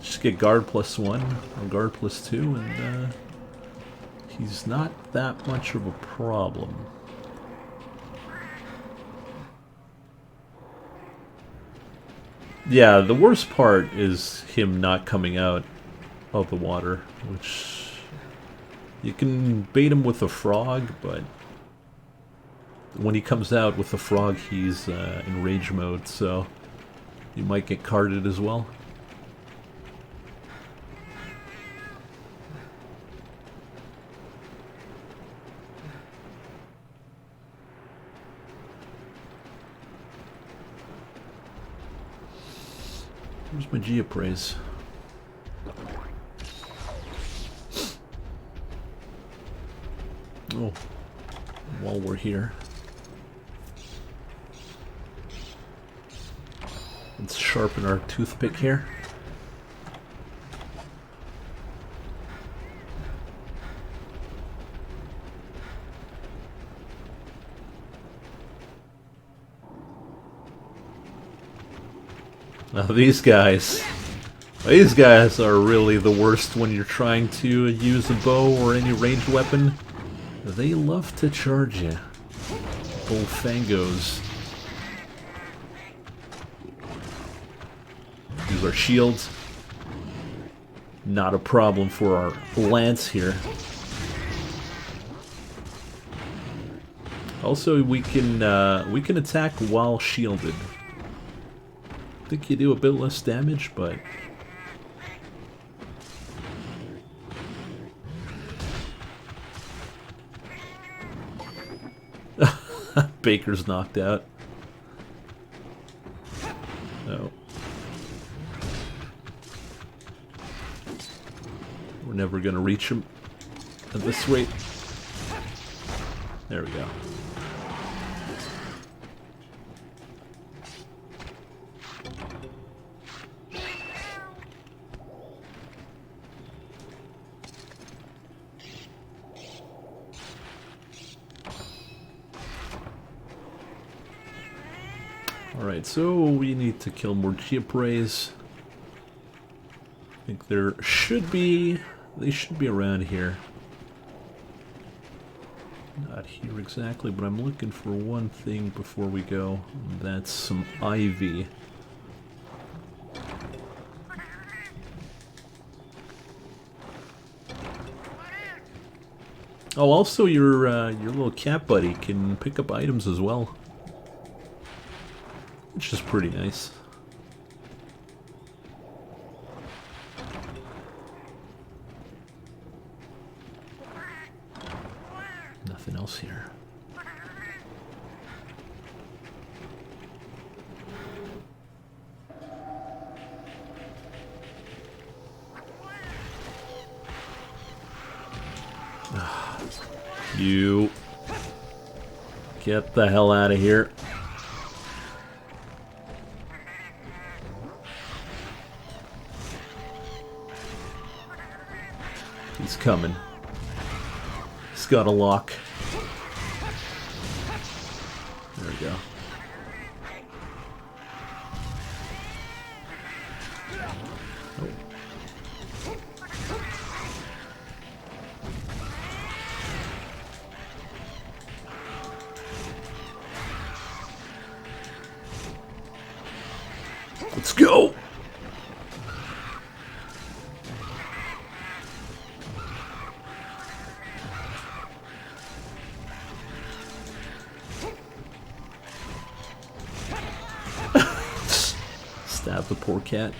Just get guard +1 or guard +2, and he's not that much of a problem. Yeah, the worst part is him not coming out of the water, which you can bait him with a frog, but when he comes out with the frog, he's in rage mode, so you might get carded as well. Where's my Geopraise? Oh, while we're here, let's sharpen our toothpick here. Now these guys are really the worst when you're trying to use a bow or any ranged weapon. They love to charge you. Old fangos. Use our shields. Not a problem for our lance here. Also, we can attack while shielded. I think you do a bit less damage, but Baker's knocked out. No. We're never gonna reach him at this rate. There we go. Alright, so we need to kill more Geopraise. I think they should be around here. Not here exactly, but I'm looking for one thing before we go. And that's some ivy. Oh, also your little cat buddy can pick up items as well, which is pretty nice. Nothing else here. You get the hell out of here. He's coming. He's got a lock. There we go. Oh. Let's go! Stab the poor cat.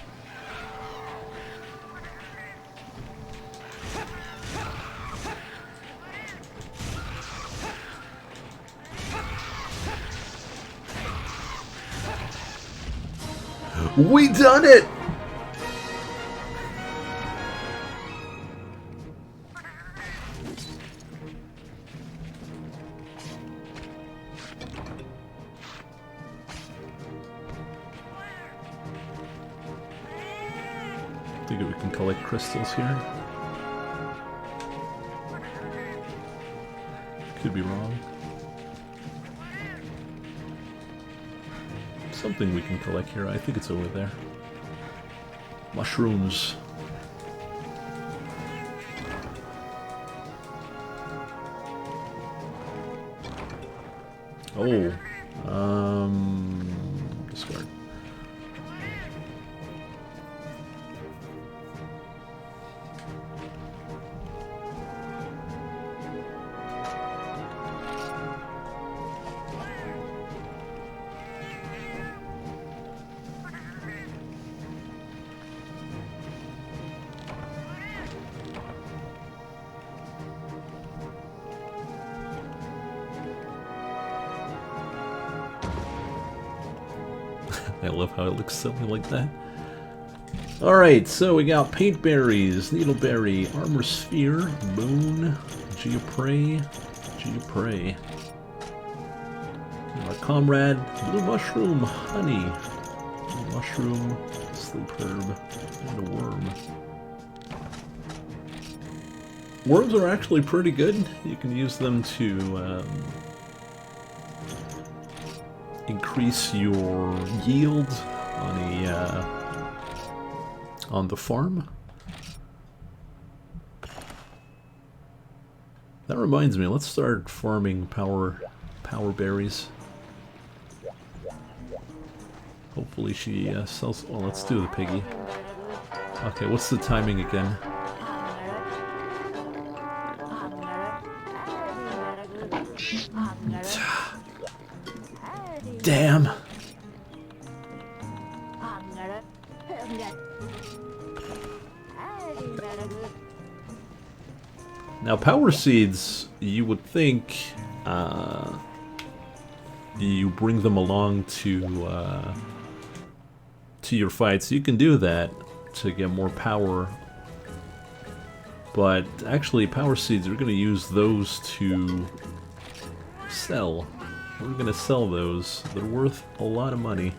We done it! I think we can collect crystals here. Could be wrong. Something we can collect here. I think it's over there. Mushrooms. Oh. Discard. I love how it looks silly like that. Alright, so we got Paint Berries, Needleberry, Armor Sphere, Moon, Geoprey. Our Comrade, Blue Mushroom, Honey, Blue Mushroom, Sleep Herb, and a Worm. Worms are actually pretty good. You can use them to increase your yield on the farm. That reminds me, let's start farming power berries. Hopefully she sells. Oh, let's do the piggy. Okay, what's the timing again? Damn. Now, power seeds, you would think you bring them along to your fights. You can do that to get more power, but actually, power seeds, we're going to use those to sell. We're going to sell those. They're worth a lot of money.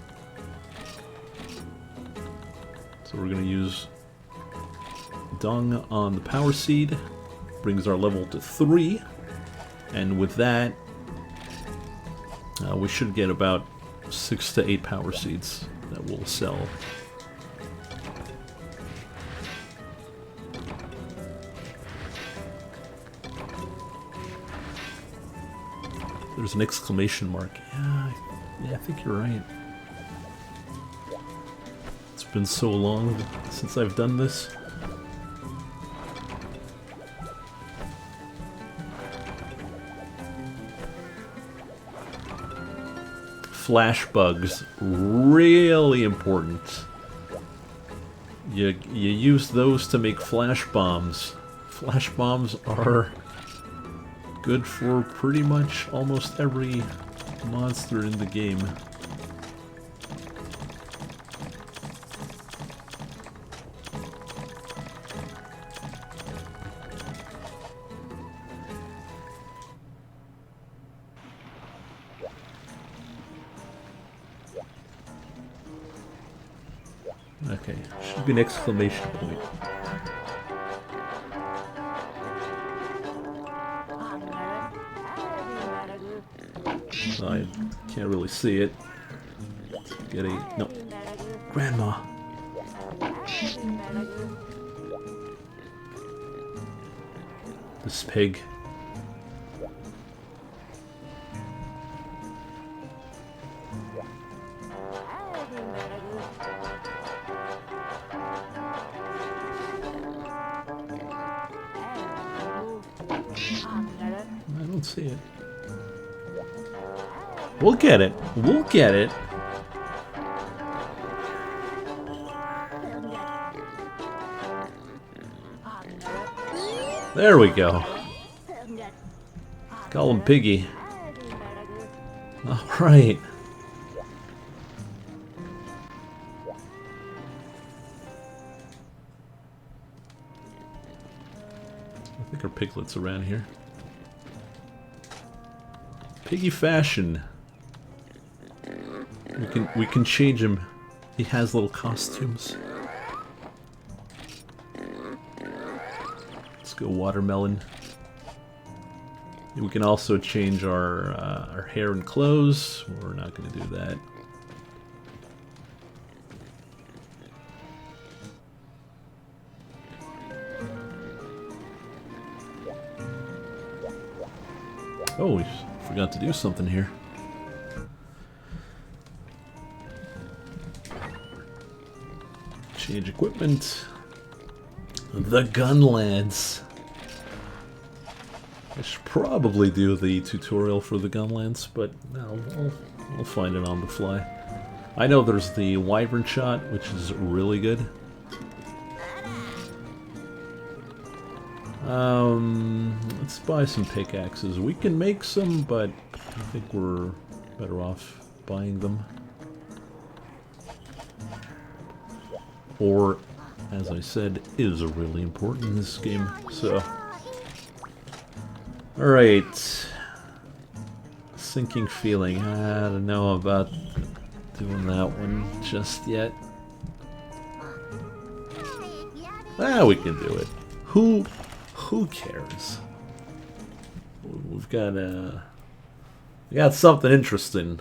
So we're going to use dung on the power seed. Brings our level to 3. And with that, we should get about 6 to 8 power seeds that we'll sell. There's an exclamation mark. Yeah, I think you're right. It's been so long since I've done this. Flash bugs, really important. You use those to make flash bombs. Flash bombs are good for pretty much almost every monster in the game. Okay, should be an exclamation point. I can't really see it. Get a... no. Grandma. This pig. I don't see it. We'll get it. We'll get it. There we go. Call him Piggy. Alright. I think our piglet's around here. Piggy fashion. We can change him. He has little costumes. Let's go watermelon. We can also change our hair and clothes. We're not going to do that. Oh, we forgot to do something here. Change equipment. The gun lance. I should probably do the tutorial for the gun lance, but no, I'll find it on the fly. I know there's the wyvern shot, which is really good. Let's buy some pickaxes. We can make some, but I think we're better off buying them. Or, as I said, is really important in this game, so... Alright. Sinking feeling. I don't know about doing that one just yet. Ah, we can do it. Who cares? We've got we got something interesting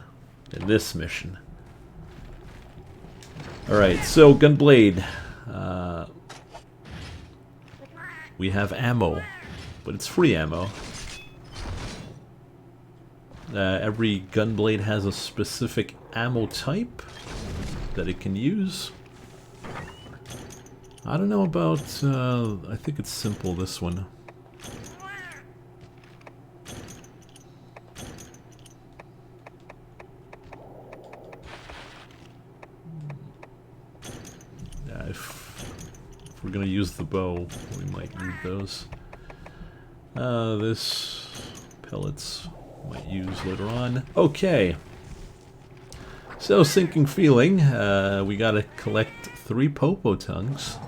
in this mission. Alright, so Gunblade. We have ammo, but it's free ammo. Every Gunblade has a specific ammo type that it can use. I don't know about, I think it's simple, this one. Yeah, if we're gonna use the bow, we might need those. This pellets might use later on. Okay. So, sinking feeling, we gotta collect 3 popo tongues.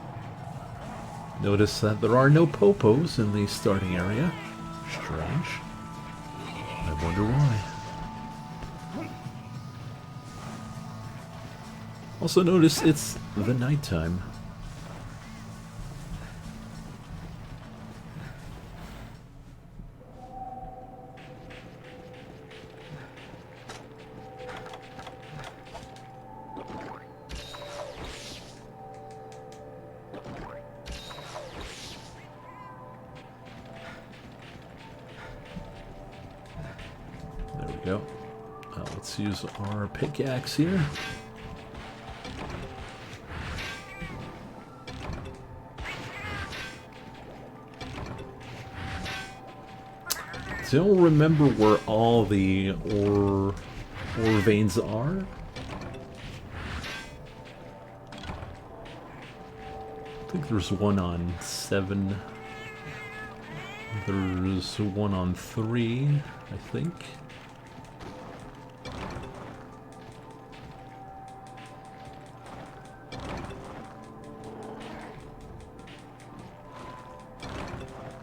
Notice that there are no popos in the starting area. Strange. I wonder why. Also notice it's the nighttime. Go. Let's use our pickaxe here. Don't remember where all the ore veins are. I think there's one on 7. There's one on 3, I think.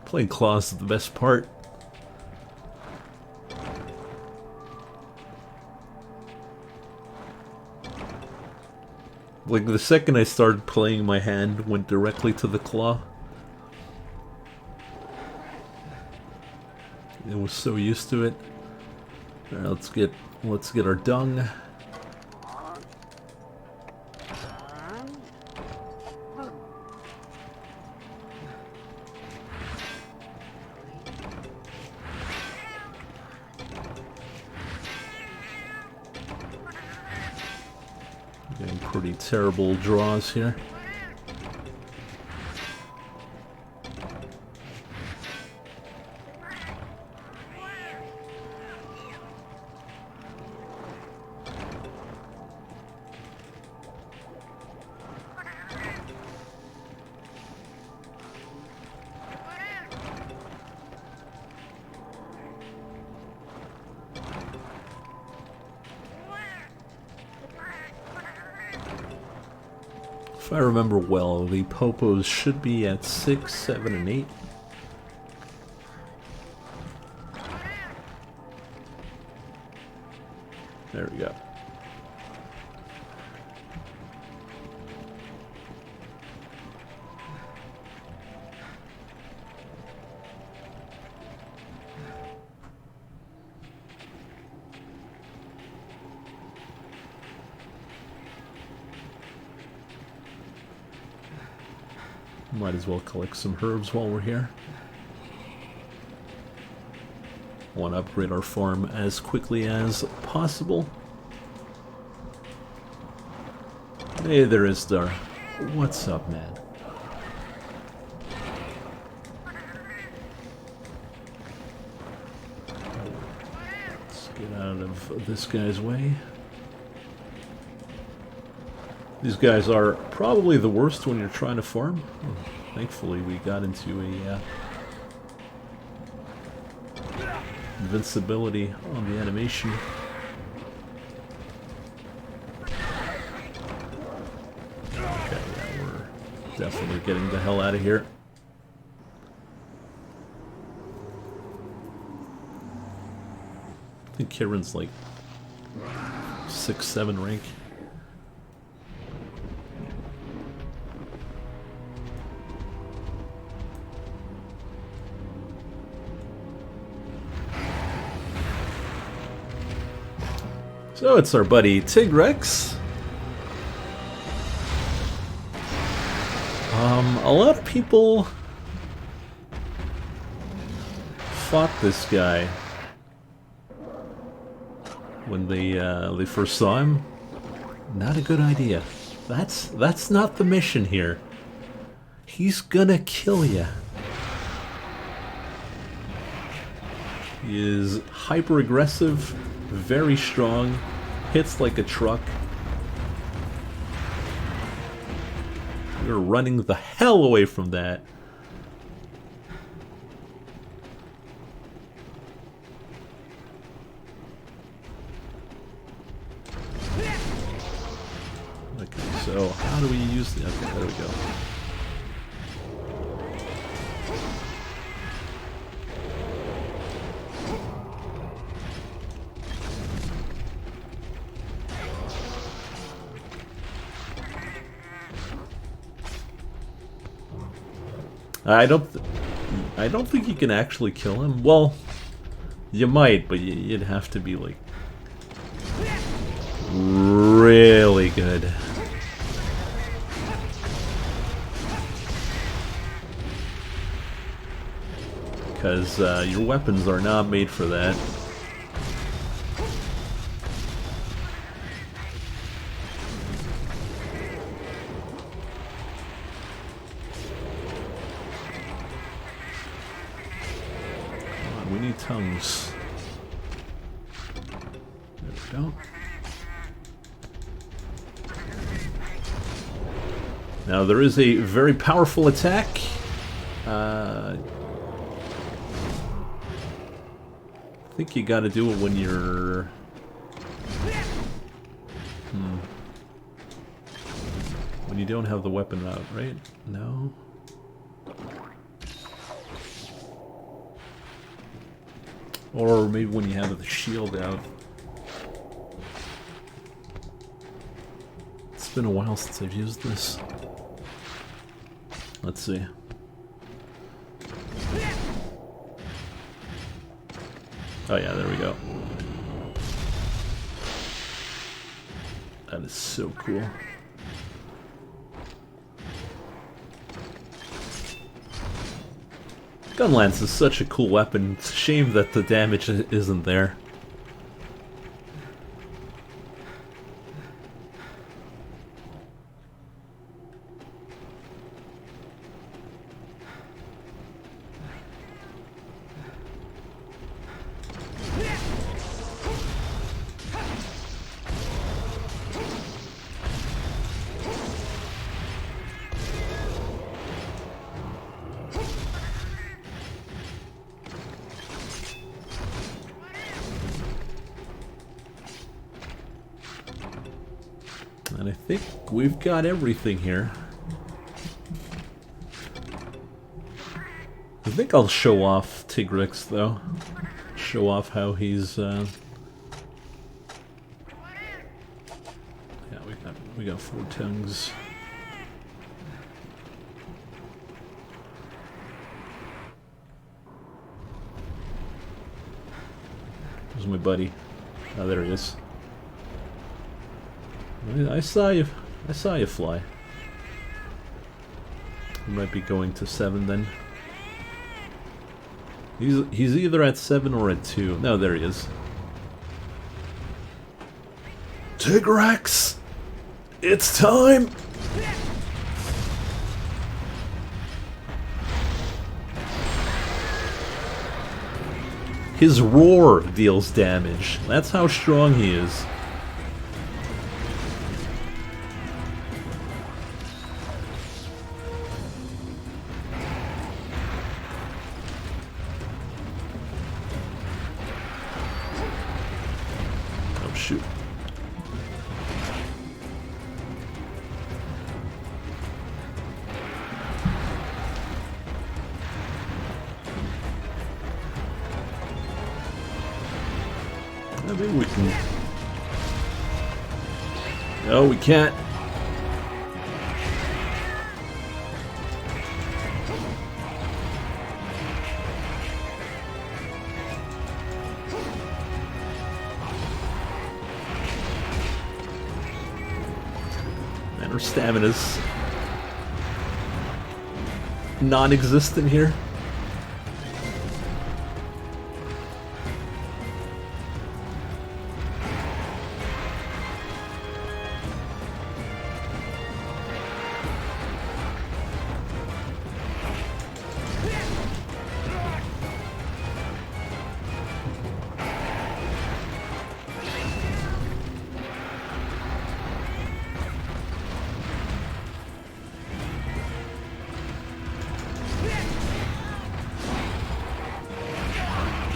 Playing claws is the best part. Like, the second I started playing, my hand went directly to the claw. I was so used to it. Alright, let's get our dung. Getting pretty terrible draws here. If I remember well, the popos should be at 6, 7, and 8. There we go. Might as well collect some herbs while we're here. Want to upgrade our farm as quickly as possible. Hey there, Isdar. What's up, man? Let's get out of this guy's way. These guys are probably the worst when you're trying to farm. Oh, thankfully, we got into a invincibility on the animation. Okay, yeah, we're definitely getting the hell out of here. I think Kieran's like 6, 7 rank. So it's our buddy Tigrex. A lot of people fought this guy when they first saw him. Not a good idea. That's not the mission here. He's gonna kill ya. He is hyper aggressive, very strong, hits like a truck. We're running the hell away from that. Okay, so how do we use the... Okay, there we go. I don't think you can actually kill him. Well, you might, but you'd have to be like really good. Because your weapons are not made for that. We need tongues. There we go. Now there is a very powerful attack. I think you gotta do it when you're... When you don't have the weapon out, right? No? Or maybe when you have the shield out. It's been a while since I've used this. Let's see. Oh yeah, there we go. That is so cool. Gun lance is such a cool weapon. It's a shame that the damage isn't there. And I think we've got everything here. I think I'll show off Tigrex though. Show off how he's yeah, we got 4 tongues. Where's my buddy? Oh, there he is. I saw you fly. He might be going to 7 then. He's either at 7 or at 2. No, there he is. Tigrex! It's time! His roar deals damage. That's how strong he is. Shoot. Maybe we can... No, we can't. Her stamina's non-existent here.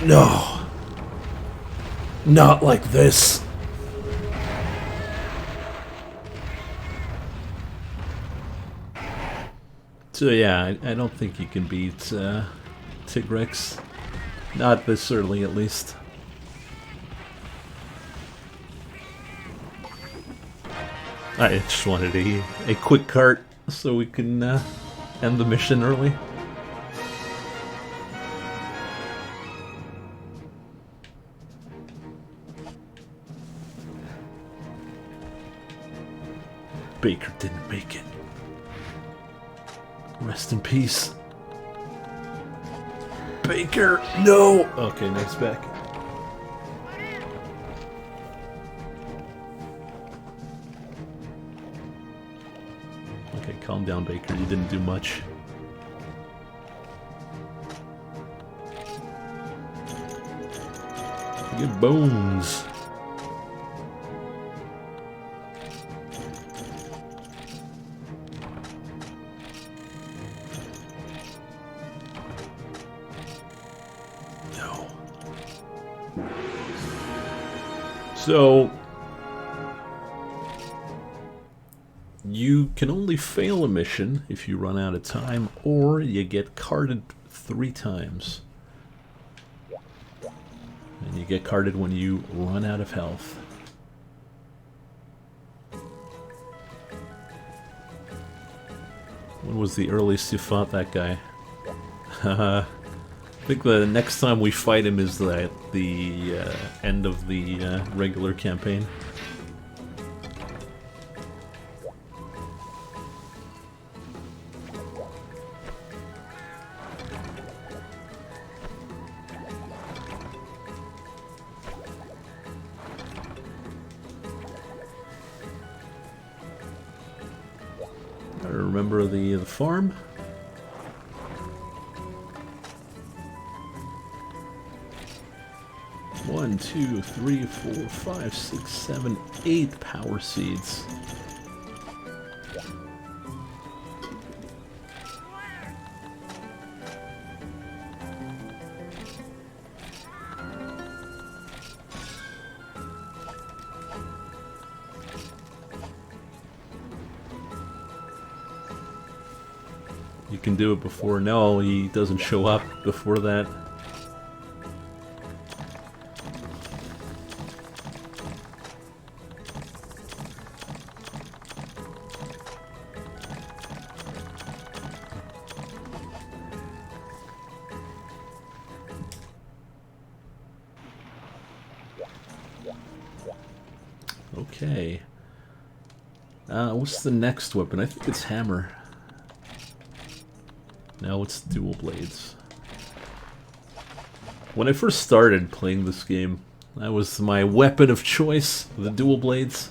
No. Not like this. So yeah, I don't think you can beat Tigrex. Not this early, at least. I just wanted a quick cart so we can end the mission early. Baker didn't make it. Rest in peace. Baker, no! Okay, nice back. Okay, calm down, Baker. You didn't do much. Get bones. So, you can only fail a mission if you run out of time, or you get carded 3 times. And you get carded when you run out of health. When was the earliest you fought that guy? I think the next time we fight him is at the end of the regular campaign. remember the farm. One, two, three, 4, 5, 6, 7, 8 power seeds. You can do it before. No, he doesn't show up before that. Okay. What's the next weapon? I think it's hammer. Now it's dual blades. When I first started playing this game, that was my weapon of choice, the dual blades.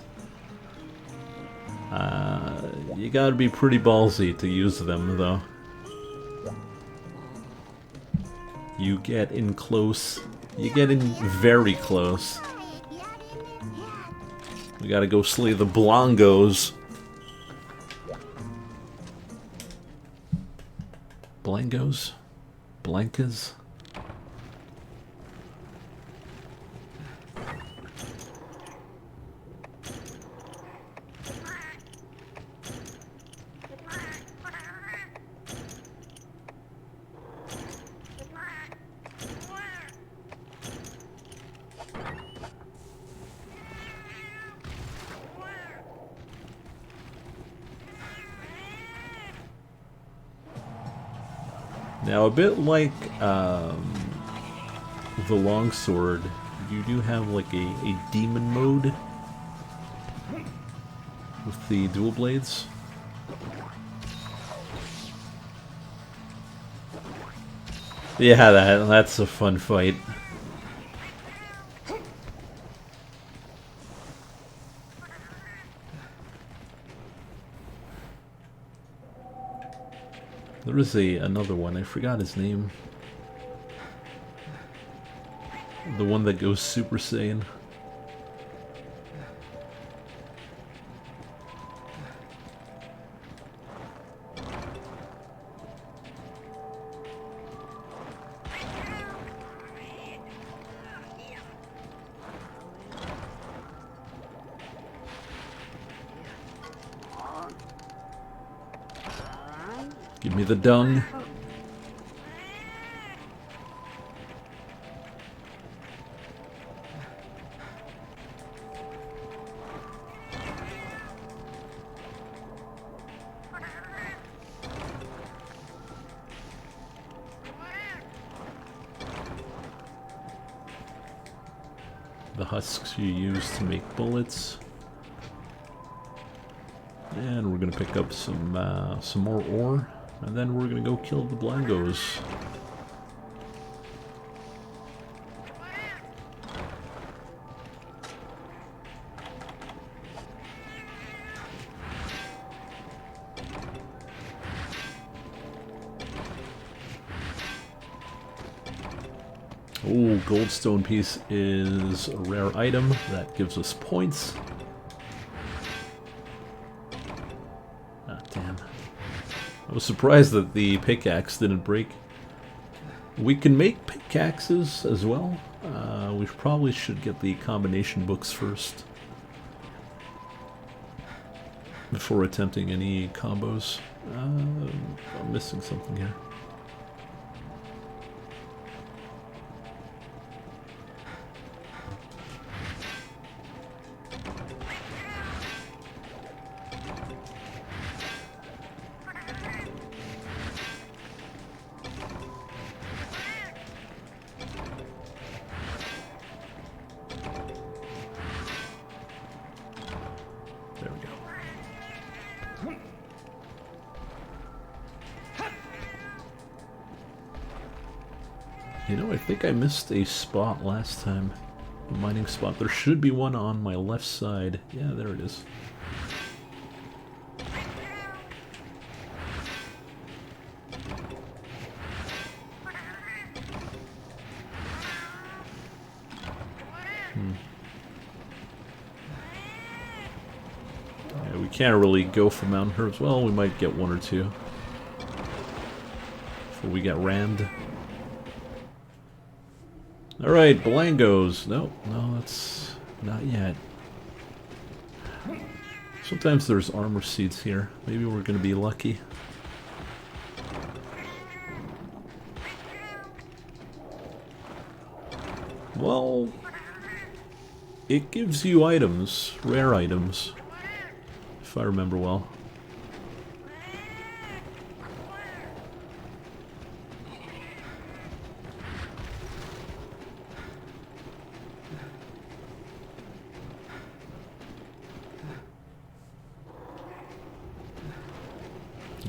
You gotta be pretty ballsy to use them, though. You get in close. You get in very close. We gotta go slay the Blongos. Blangos? Blankas? Now, a bit like the longsword, you do have like a demon mode with the dual blades. Yeah, that's a fun fight. There is another one, I forgot his name. The one that goes Super Saiyan. Give me the dung. The husks you use to make bullets. And we're gonna pick up some more ore. And then we're gonna go kill the Blangos. Oh, goldstone piece is a rare item that gives us points. Ah, damn. I was surprised that the pickaxe didn't break. We can make pickaxes as well. We probably should get the combination books first before attempting any combos. I'm missing something here. You know, I think I missed a spot last time. A mining spot. There should be one on my left side. Yeah, there it is. Yeah, we can't really go for mountain herbs. Well, we might get one or two before we get rammed. Alright, Belangos. No, that's not yet. Sometimes there's armor seeds here. Maybe we're gonna be lucky. Well, it gives you items, rare items, if I remember well.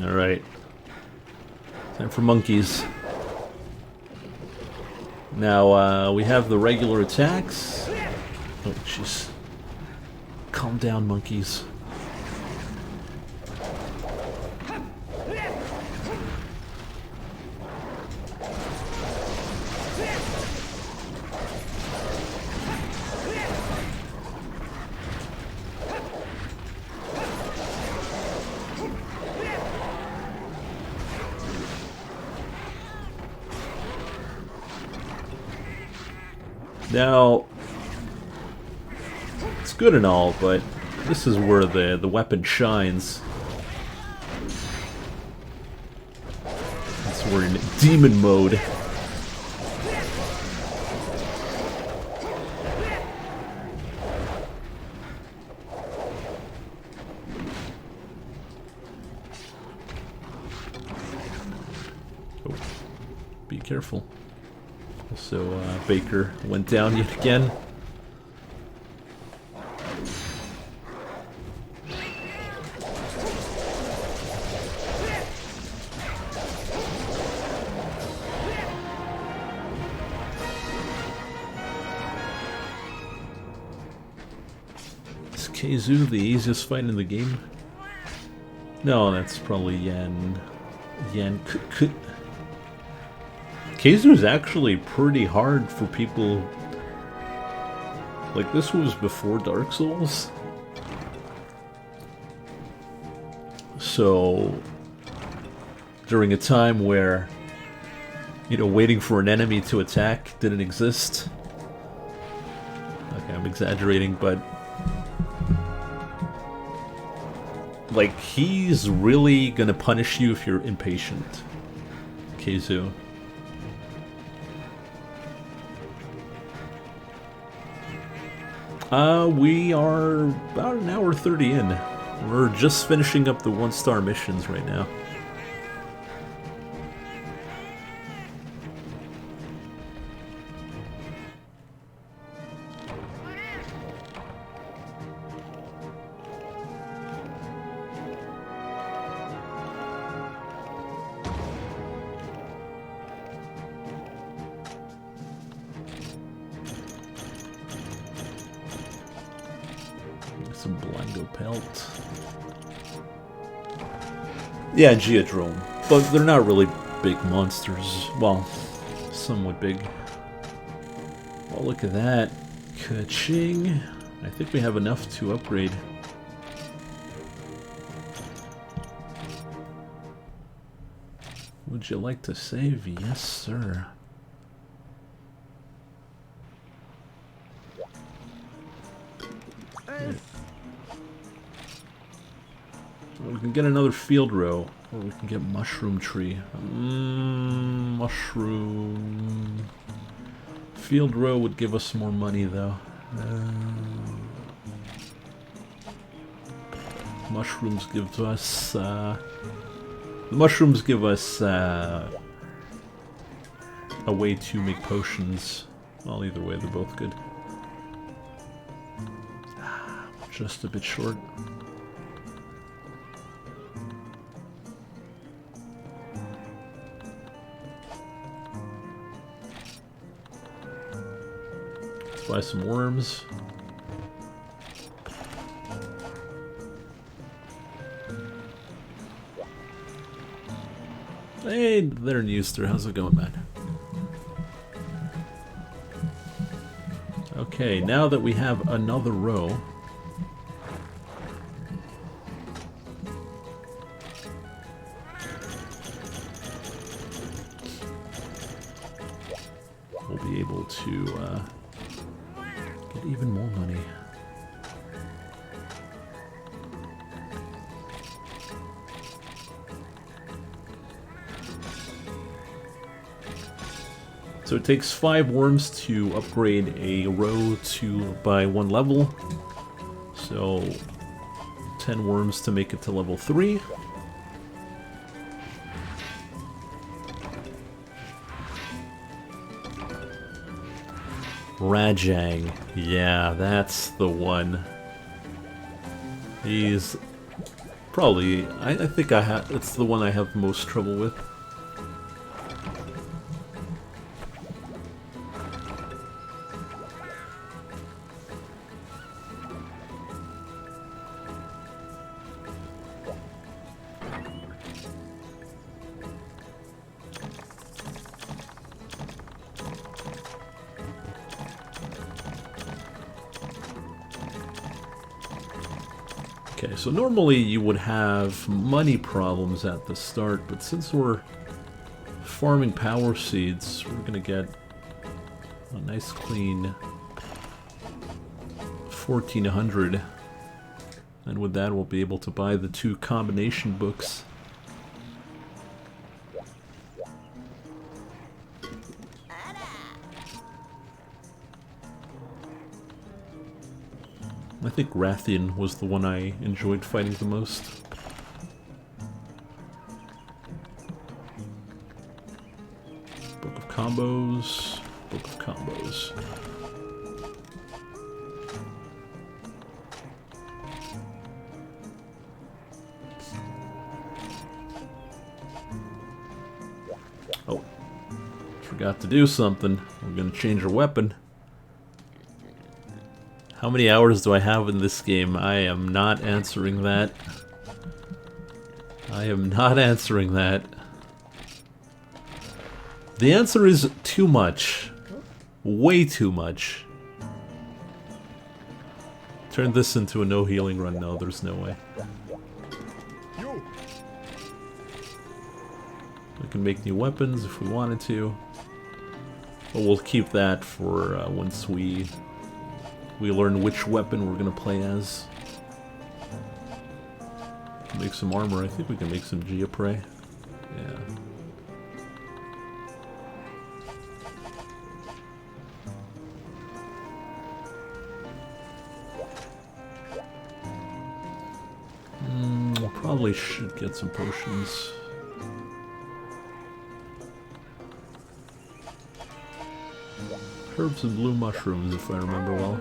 Alright. Time for monkeys. Now, we have the regular attacks. Oh, jeez. Calm down, monkeys. Now, it's good and all, but this is where the weapon shines. We're in demon mode. Oh, be careful. So, Baker went down yet again. Is Keizu the easiest fight in the game? No, that's probably Yan Kut. Keizu is actually pretty hard for people. Like, this was before Dark Souls. So, during a time where, you know, waiting for an enemy to attack didn't exist. Okay, I'm exaggerating, but like, he's really gonna punish you if you're impatient. Keizu. We are about an hour 30 in. We're just finishing up the 1-star missions right now. Some Blango Pelt. Yeah, Geodrome. But they're not really big monsters. Well, somewhat big. Oh, look at that. Ka-ching. I think we have enough to upgrade. Would you like to save? Yes, sir. We can get another field row, or we can get mushroom tree. Mushroom. Field row would give us more money, though. Mushrooms give us. The mushrooms give us a way to make potions. Well, either way, they're both good. Just a bit short. Buy some worms. Hey, there, Newster. How's it going, man? Okay, now that we have another row, we'll be able to get even more money. So it takes 5 worms to upgrade a row by 1 level. So 10 worms to make it to level 3. Rajang. Yeah, that's the one. He's probably, I think it's the one I have the most trouble with. Okay, so normally you would have money problems at the start, but since we're farming power seeds, we're gonna get a nice clean 1400, and with that we'll be able to buy the 2 combination books. I think Rathian was the one I enjoyed fighting the most. Book of Combos, Book of Combos. Oh, forgot to do something. We're gonna change our weapon. How many hours do I have in this game? I am not answering that. I am not answering that. The answer is too much. Way too much. Turn this into a no healing run. No, there's no way. We can make new weapons if we wanted to. But we'll keep that for once we learn which weapon we're gonna play as. Make some armor. I think we can make some Geoprey. Yeah. We'll probably should get some potions. Herbs and blue mushrooms, if I remember well.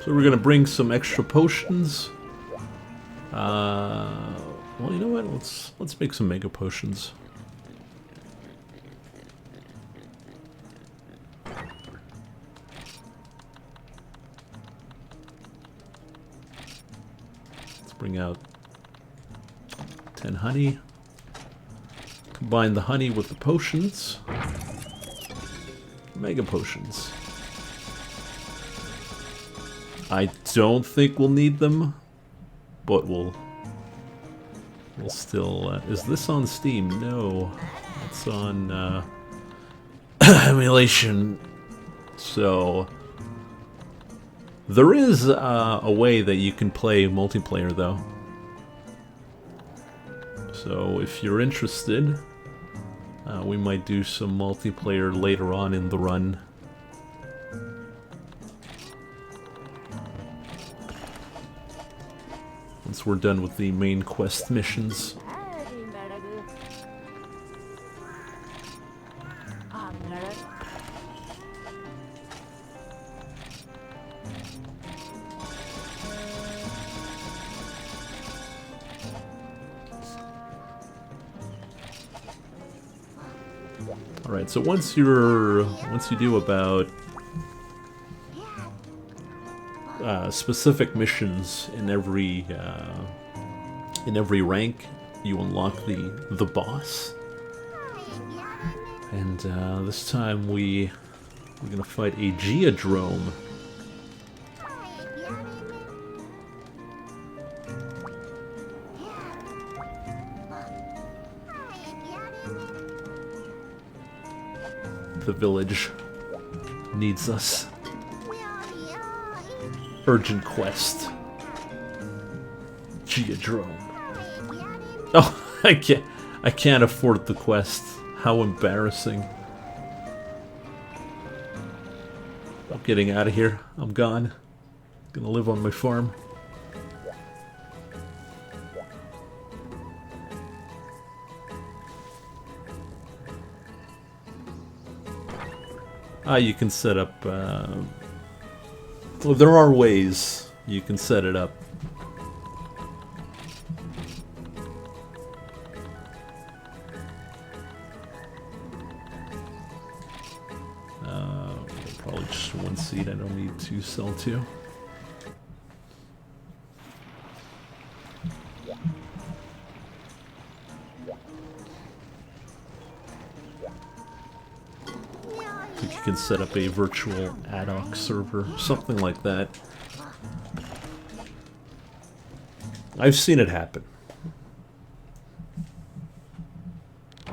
So we're gonna bring some extra potions. Well, you know what? Let's make some mega potions. Let's bring out 10 honey. Combine the honey with the potions. Mega potions. I don't think we'll need them, but we'll still... is this on Steam? No. It's on emulation. So... there is a way that you can play multiplayer, though. So if you're interested, we might do some multiplayer later on in the run. Once we're done with the main quest missions. All right, so once you do about specific missions in every rank, you unlock the boss. And this time we're gonna fight a Geodrome. The village needs us. Urgent quest. Geodrome. Oh, I can't afford the quest. How embarrassing. I'm getting out of here. I'm gone. Gonna live on my farm. You can set up... well, there are ways you can set it up. Probably just one seed. I don't need to sell two. I think you can set up a virtual ad hoc server, something like that. I've seen it happen.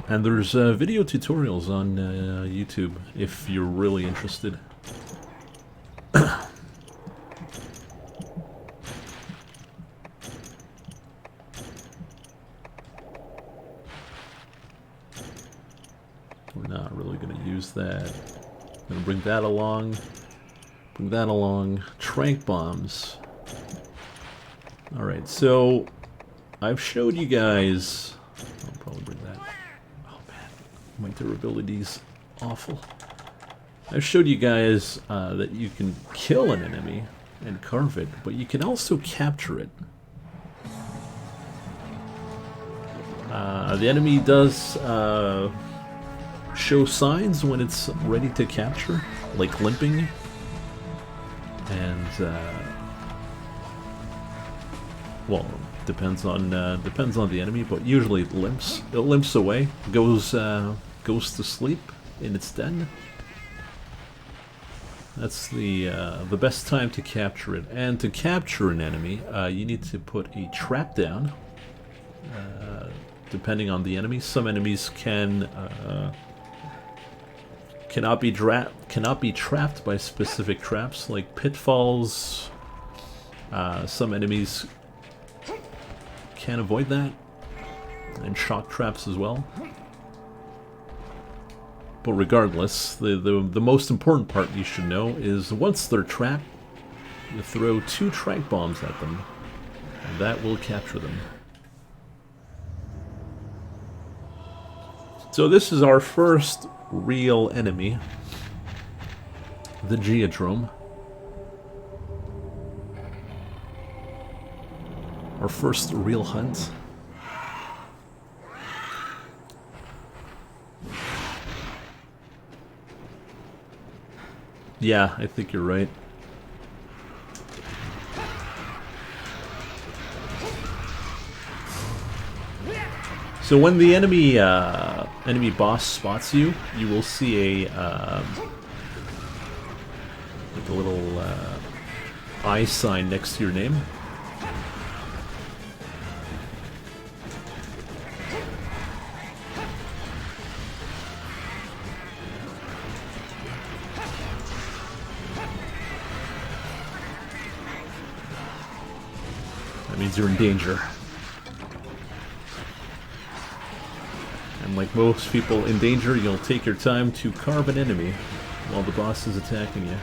And there's video tutorials on YouTube if you're really interested. We're not really going to use that. I'm going to bring that along. Bring that along. Tranq Bombs. Alright, so I've showed you guys... I'll probably bring that. Oh man, my durability's awful. I've showed you guys that you can kill an enemy and carve it, but you can also capture it. The enemy does show signs when it's ready to capture, like limping, and well, depends on the enemy, but usually it limps. It limps away, goes to sleep in its den. That's the best time to capture it. And to capture an enemy, you need to put a trap down. Depending on the enemy, some enemies cannot be trapped by specific traps, like pitfalls. Some enemies can avoid that, and shock traps as well. But regardless, the most important part you should know is once they're trapped, you throw 2 Tranq Bombs at them, and that will capture them. So this is our first real enemy, the Geodrome. Our first real hunt. Yeah, I think you're right. So when the enemy boss spots you, you will see a like a little eye sign next to your name. That means you're in danger. And like most people in danger, you'll take your time to carve an enemy while the boss is attacking you.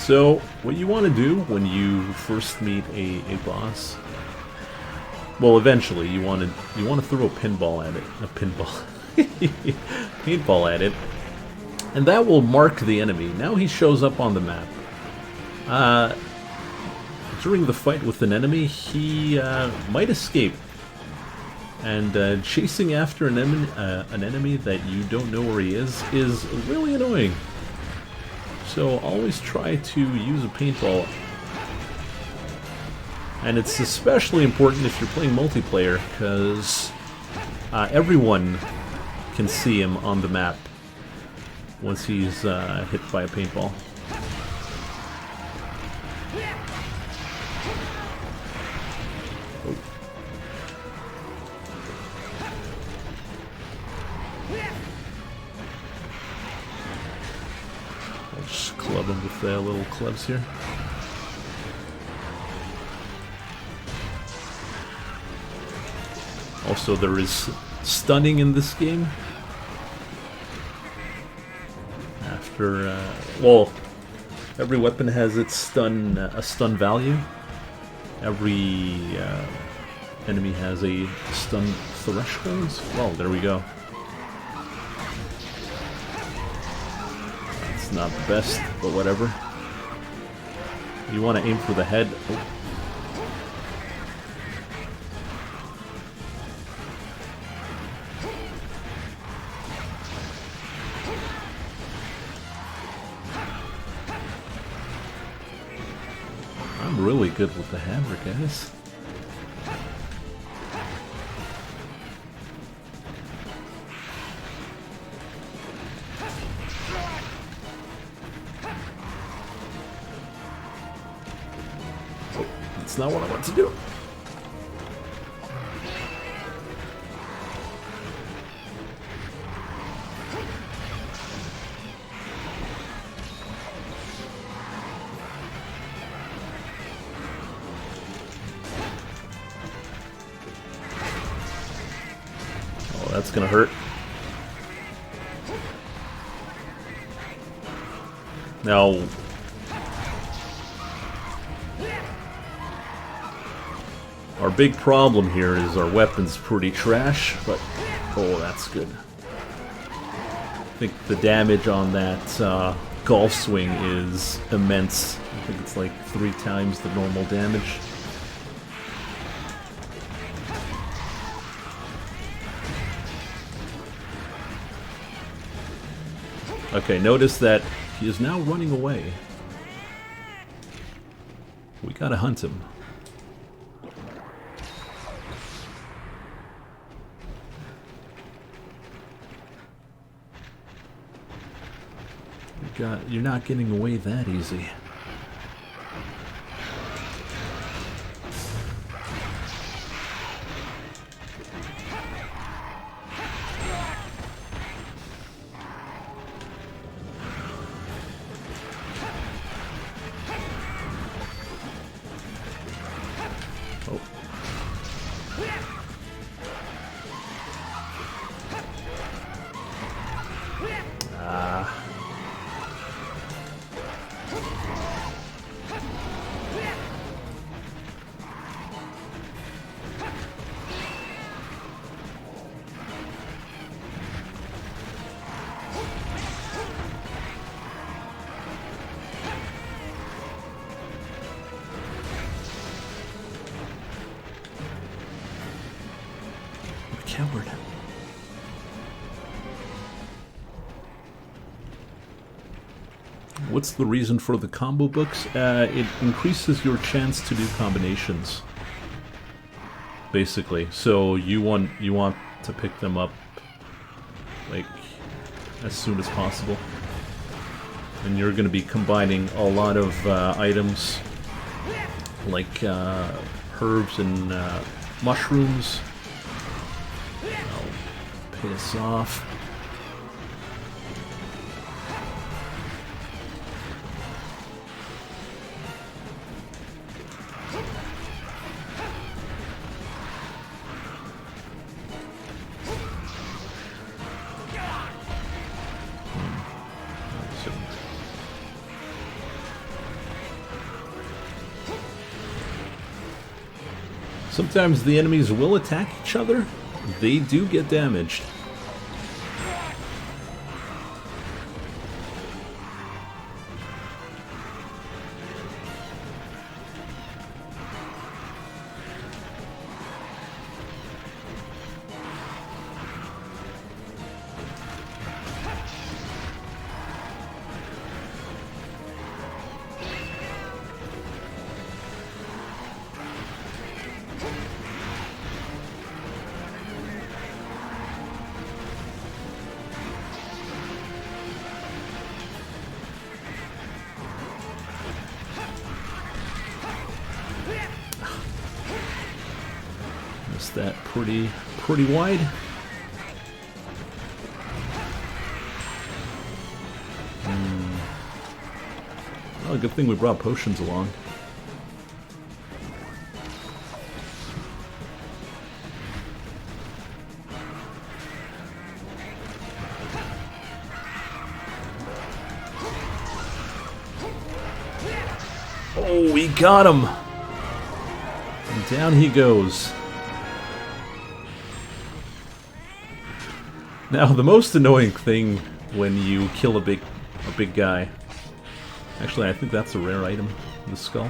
So, what you want to do when you first meet a boss, well, eventually you want to throw a pinball at it, paintball at it, and that will mark the enemy. Now he shows up on the map. During the fight with an enemy, he might escape, and chasing after an enemy that you don't know where he is really annoying. So always try to use a paintball. And it's especially important if you're playing multiplayer, because everyone can see him on the map once he's hit by a paintball. Oh. I'll just club him with the little clubs here. Also, there is stunning in this game. After, well, every weapon has its a stun value. Every enemy has a stun threshold. Well, there we go. It's not the best, but whatever. You want to aim for the head. Oh. I'm really good with the hammer, guys. Oh, that's not what I want to do. That's gonna hurt. Now, our big problem here is our weapon's pretty trash, but oh, that's good. I think the damage on that golf swing is immense. I think it's like 3 times the normal damage. Okay, notice that he is now running away. We gotta hunt him. You're not getting away that easy. Coward. What's the reason for the combo books? It increases your chance to do combinations, basically. So you want to pick them up like as soon as possible, and you're going to be combining a lot of items like herbs and mushrooms. Piss off. Sometimes the enemies will attack each other. They do get damaged. That pretty wide. Oh, good thing we brought potions along. Oh, we got him! And down he goes. Now, the most annoying thing when you kill a big guy... Actually, I think that's a rare item, the skull.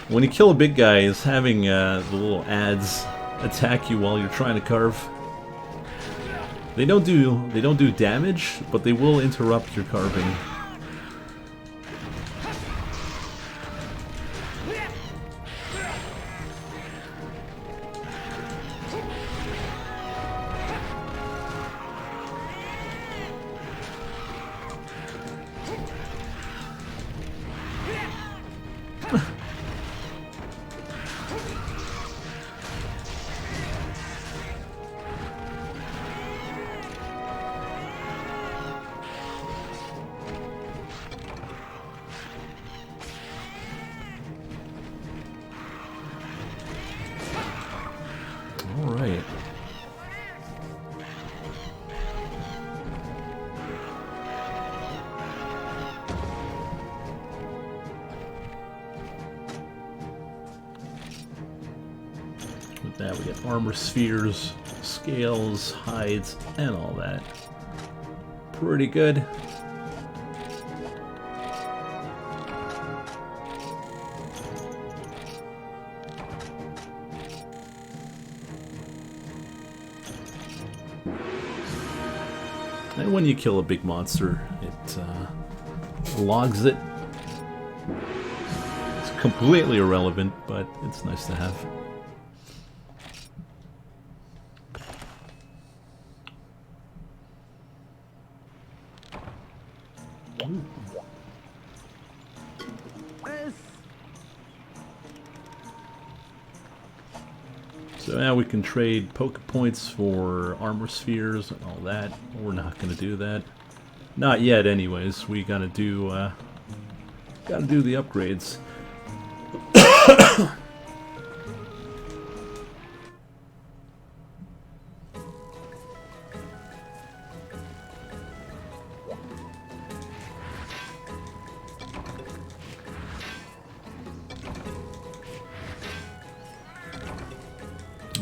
When you kill a big guy is having the little ads attack you while you're trying to carve. They don't do damage, but they will interrupt your carving. Alright. With that, we get armor spheres, scales, hides, and all that. Pretty good. And when you kill a big monster, it logs it. It's completely irrelevant, but it's nice to have. So now we can trade poke points for armor spheres and all that. We're not going to do that. Not yet anyways. We gotta do the upgrades.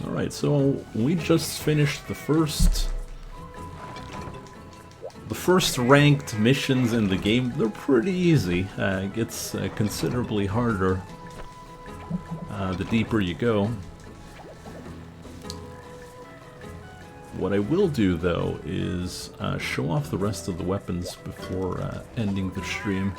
Alright, so we just finished the first ranked missions in the game. They're pretty easy. It gets considerably harder the deeper you go. What I will do, though, is show off the rest of the weapons before ending the stream.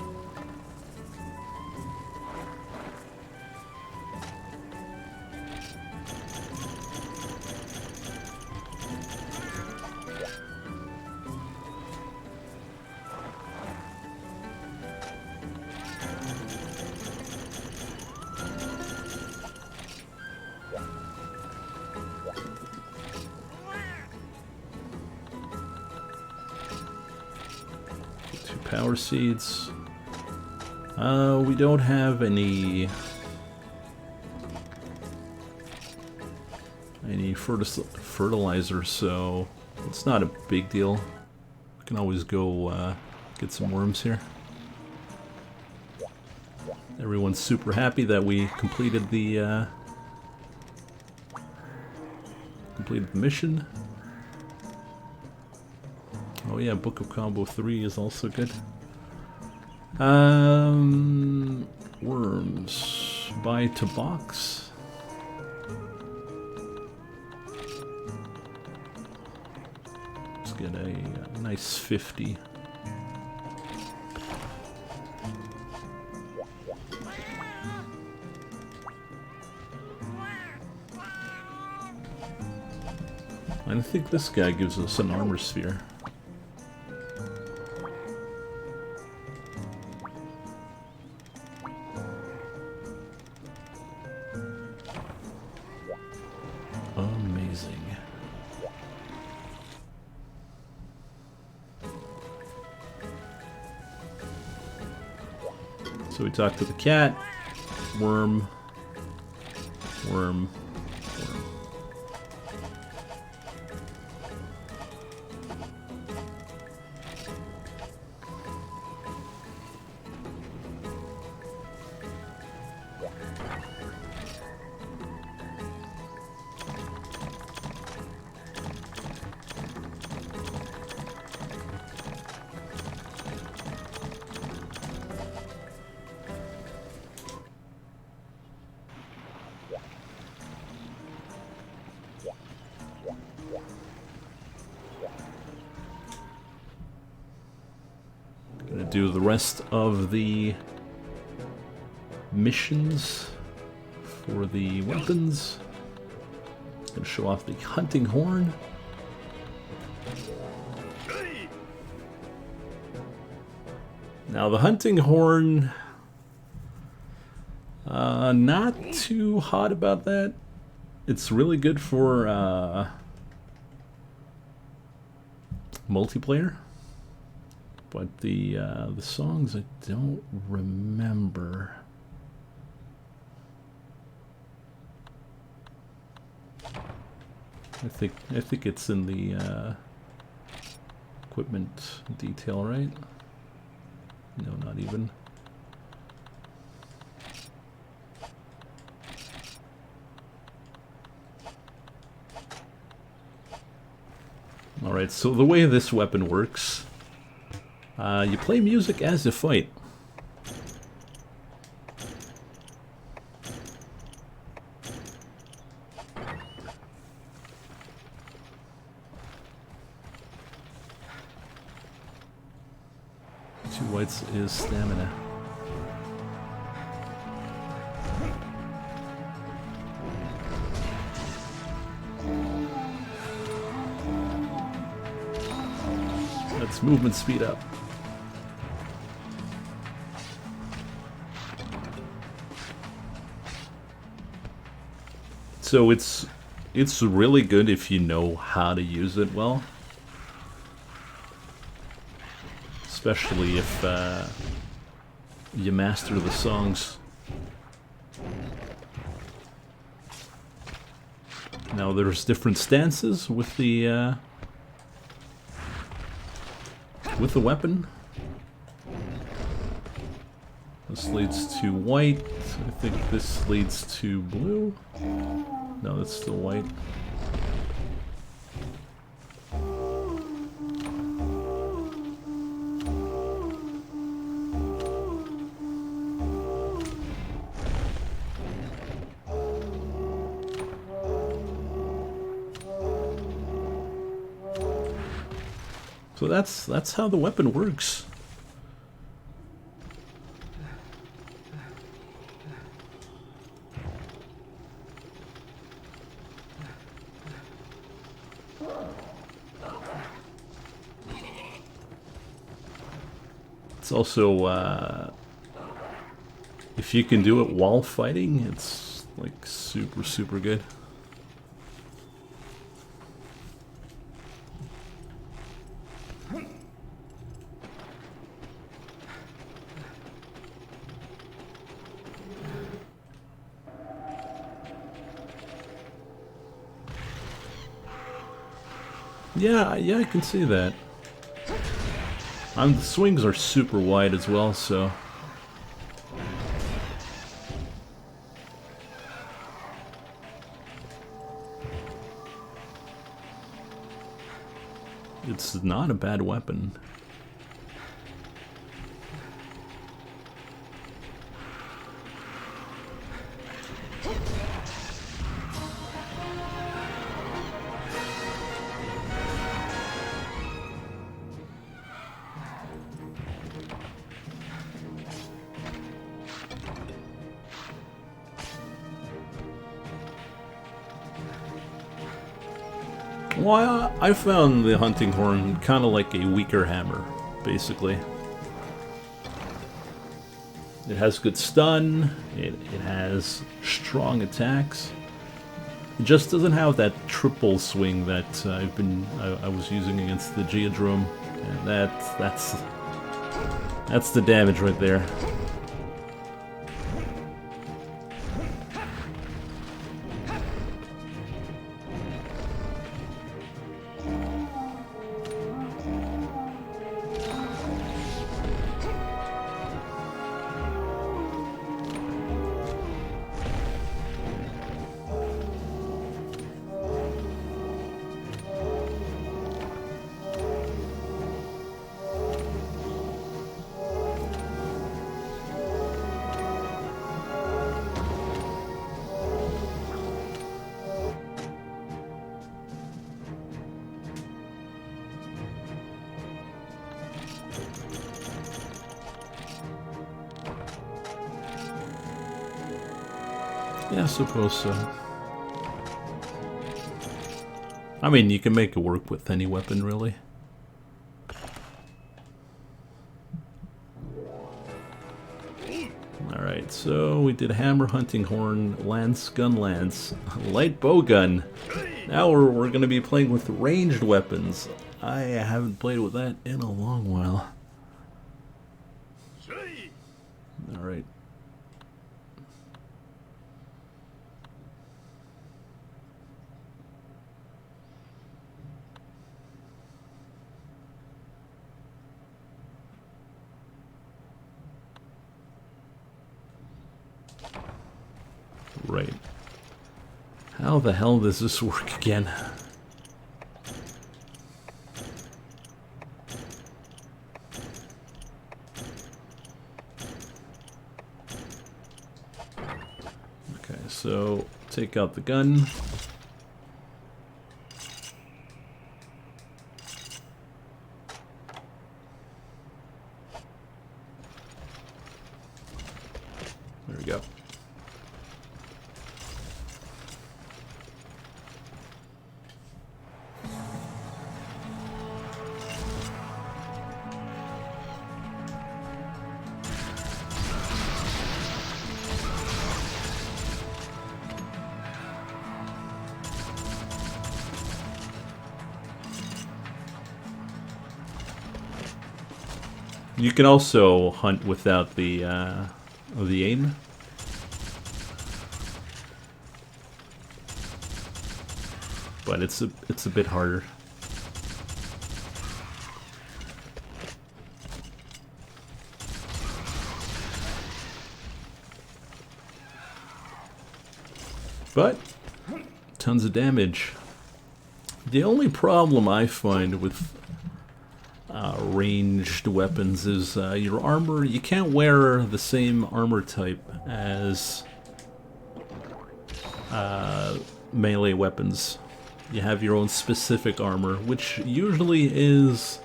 Power seeds. We don't have any fertilizer, so it's not a big deal. We can always go get some worms here. Everyone's super happy that we completed the completed the mission. Oh yeah, Book of Combo 3 is also good. Worms. Buy to box. Let's get a nice 50. And I think this guy gives us an armor sphere. Amazing. So we talked to the cat, worm, worm, worm. Gonna do the rest of the missions for the weapons. Gonna show off the hunting horn. Now the hunting horn, not too hot about that. It's really good for multiplayer. But the songs I don't remember. I think it's in the equipment detail, right? No, not even. All right, so the way this weapon works. You play music as you fight. Two whites is stamina. That's movement speed up. So it's really good if you know how to use it well, especially if you master the songs. Now there's different stances with the weapon. This leads to white. I think this leads to blue. No, that's still white. So that's how the weapon works. It's also, if you can do it while fighting, it's like super good. Yeah, I can see that. The swings are super wide as well, so... It's not a bad weapon. Well, I found the hunting horn kind of like a weaker hammer, basically. It has good stun, it has strong attacks. It just doesn't have that triple swing that I was using against the Geodrome, and that's the damage right there. Yeah, I suppose so. I mean, you can make it work with any weapon, really. Alright, so we did hammer, hunting horn, lance, gun lance, light bow gun. Now we're going to be playing with ranged weapons. I haven't played with that in a long while. Alright. Right. How the hell does this work again? Okay, so take out the gun. There we go. You can also hunt without the aim. But it's a bit harder. But tons of damage. The only problem I find with ranged weapons is your armor. You can't wear the same armor type as melee weapons. You have your own specific armor, which usually is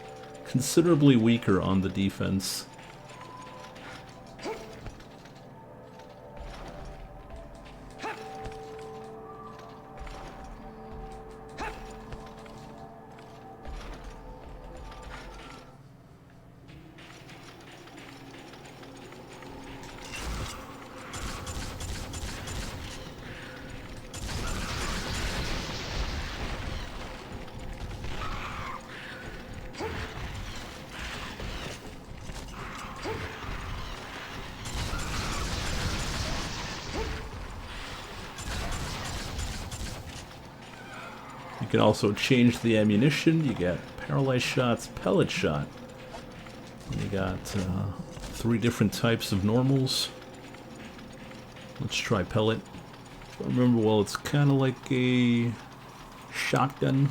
considerably weaker on the defense. You can also change the ammunition. You get paralyzed shots, pellet shot. You got 3 different types of normals. Let's try pellet. If I remember well, it's kind of like a shotgun.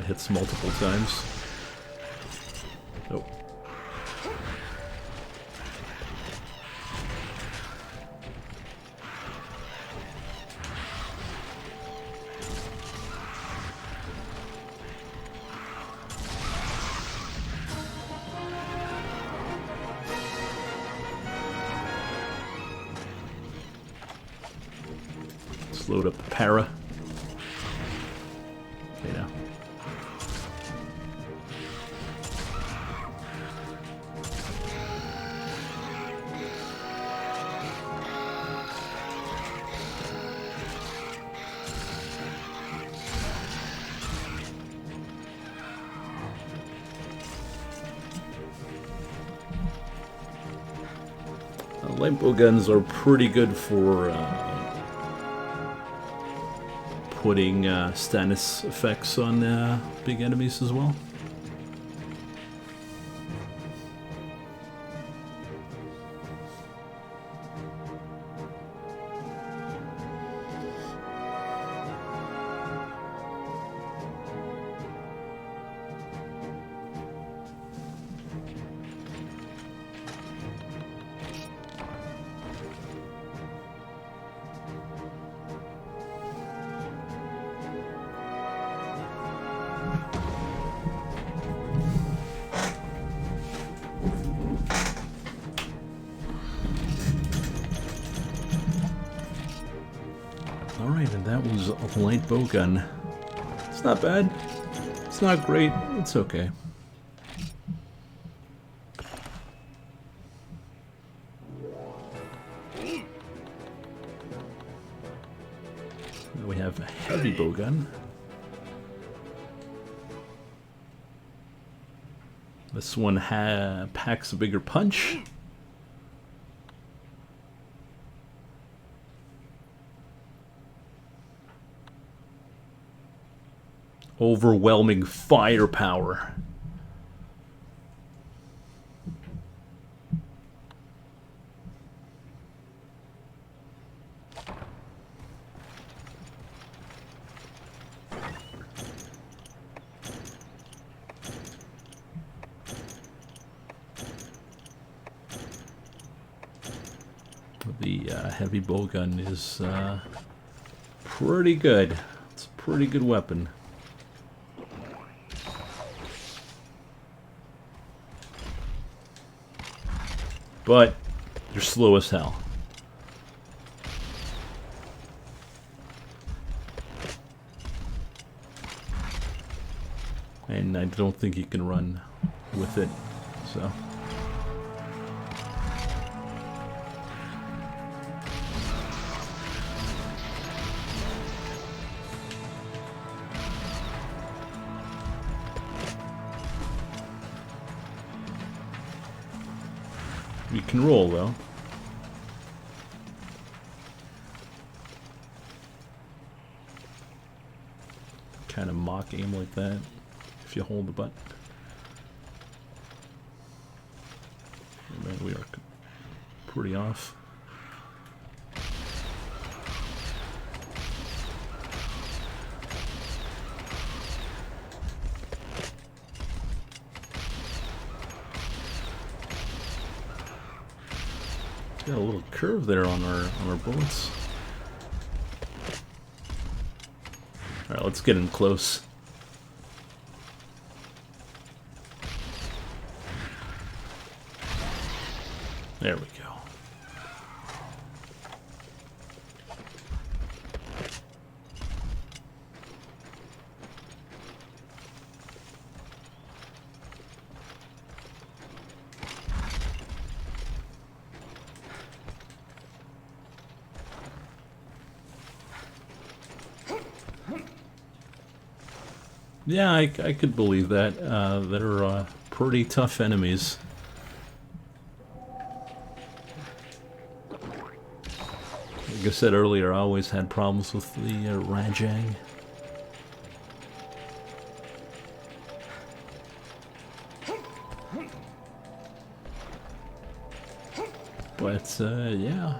hits multiple times. Oh. Let's load up the para. Okay, now. Light bow guns are pretty good for putting status effects on big enemies as well. Alright, and that was a light bow gun. It's not bad. It's not great. It's okay. Now we have a heavy bow gun. This one packs a bigger punch. Overwhelming firepower. The heavy bow gun is pretty good. It's a pretty good weapon. But you're slow as hell. And I don't think you can run with it, so. We can roll, though. Kind of mock aim like that, if you hold the button. Oh, man, we are pretty off. Got a little curve there on our bullets. All right, let's get in close. There we go. Yeah, I could believe that. They're pretty tough enemies. Like I said earlier, I always had problems with the Rajang. But, yeah.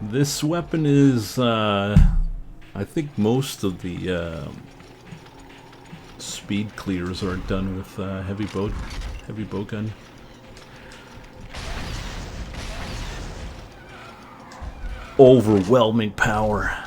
This weapon is, I think most of the speed clears are done with heavy bow gun. Overwhelming power.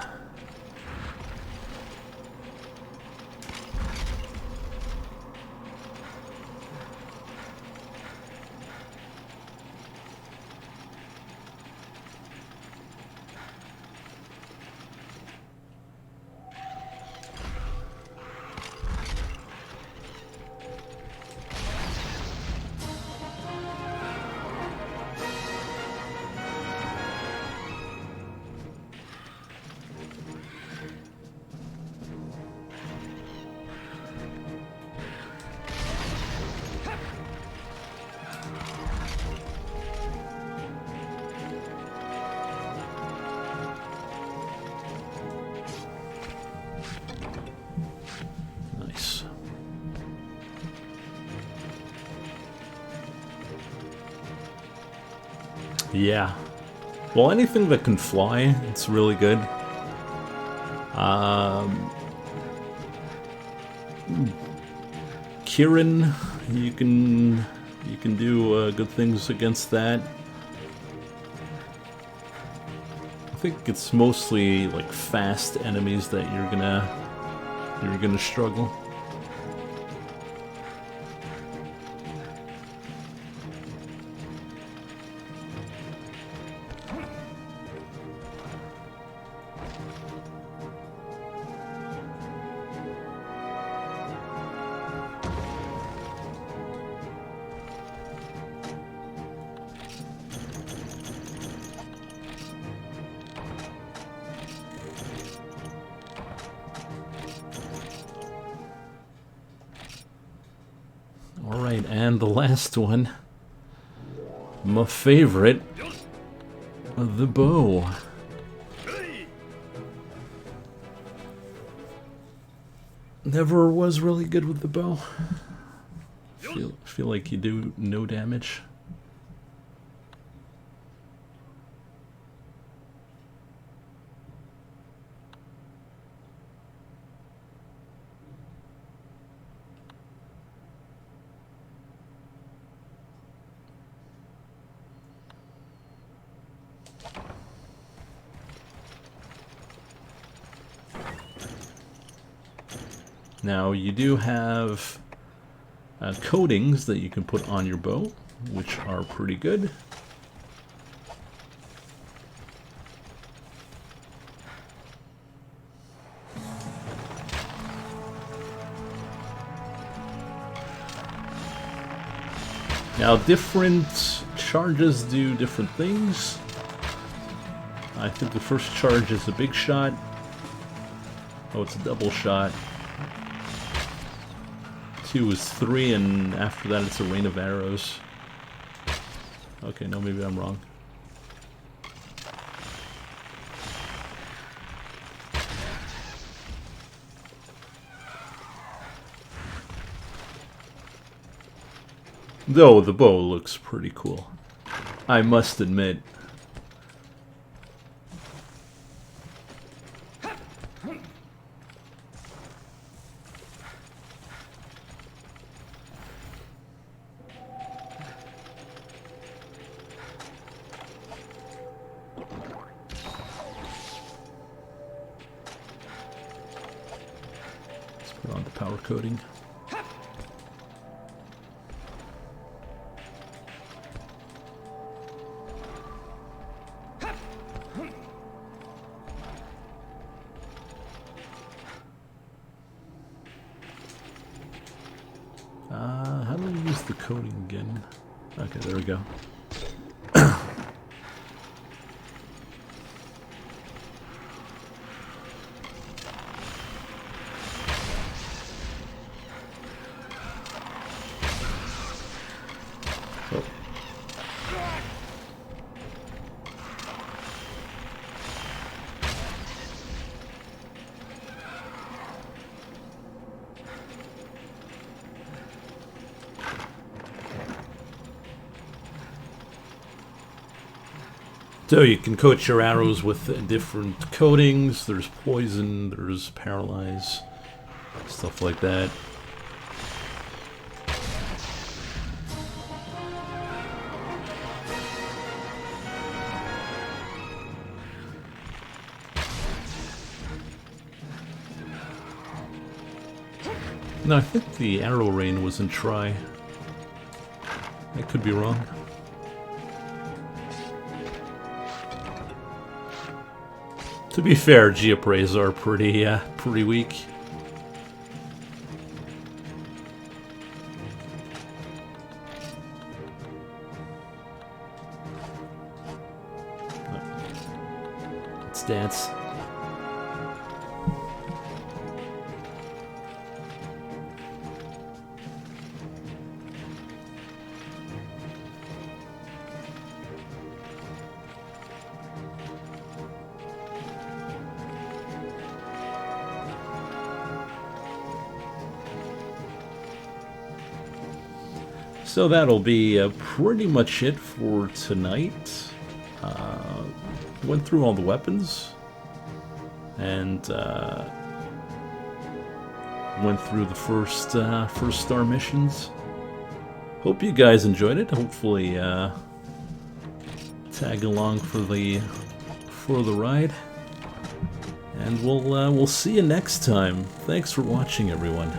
Yeah. Well, anything that can fly, it's really good. Kirin, you can do good things against that. I think it's mostly like fast enemies that you're gonna struggle. Alright, and the last one. My favorite. The bow. Never was really good with the bow. Feel like you do no damage. Now, you do have coatings that you can put on your bow, which are pretty good. Now, different charges do different things. I think the first charge is a big shot. Oh, it's a double shot. 2 is 3, and after that it's a rain of arrows. Okay, no, maybe I'm wrong. Though the bow looks pretty cool, I must admit. On the power coating. How do we use the coating again? Okay, there we go. So you can coat your arrows with different coatings. There's poison, there's paralyze, stuff like that. No, I think the arrow rain was in try. I could be wrong. To be fair, Geoprays are pretty weak. Let's dance. So that'll be pretty much it for tonight. Went through all the weapons and went through the first star missions. Hope you guys enjoyed it. Hopefully tag along for the ride, and we'll see you next time. Thanks for watching, everyone.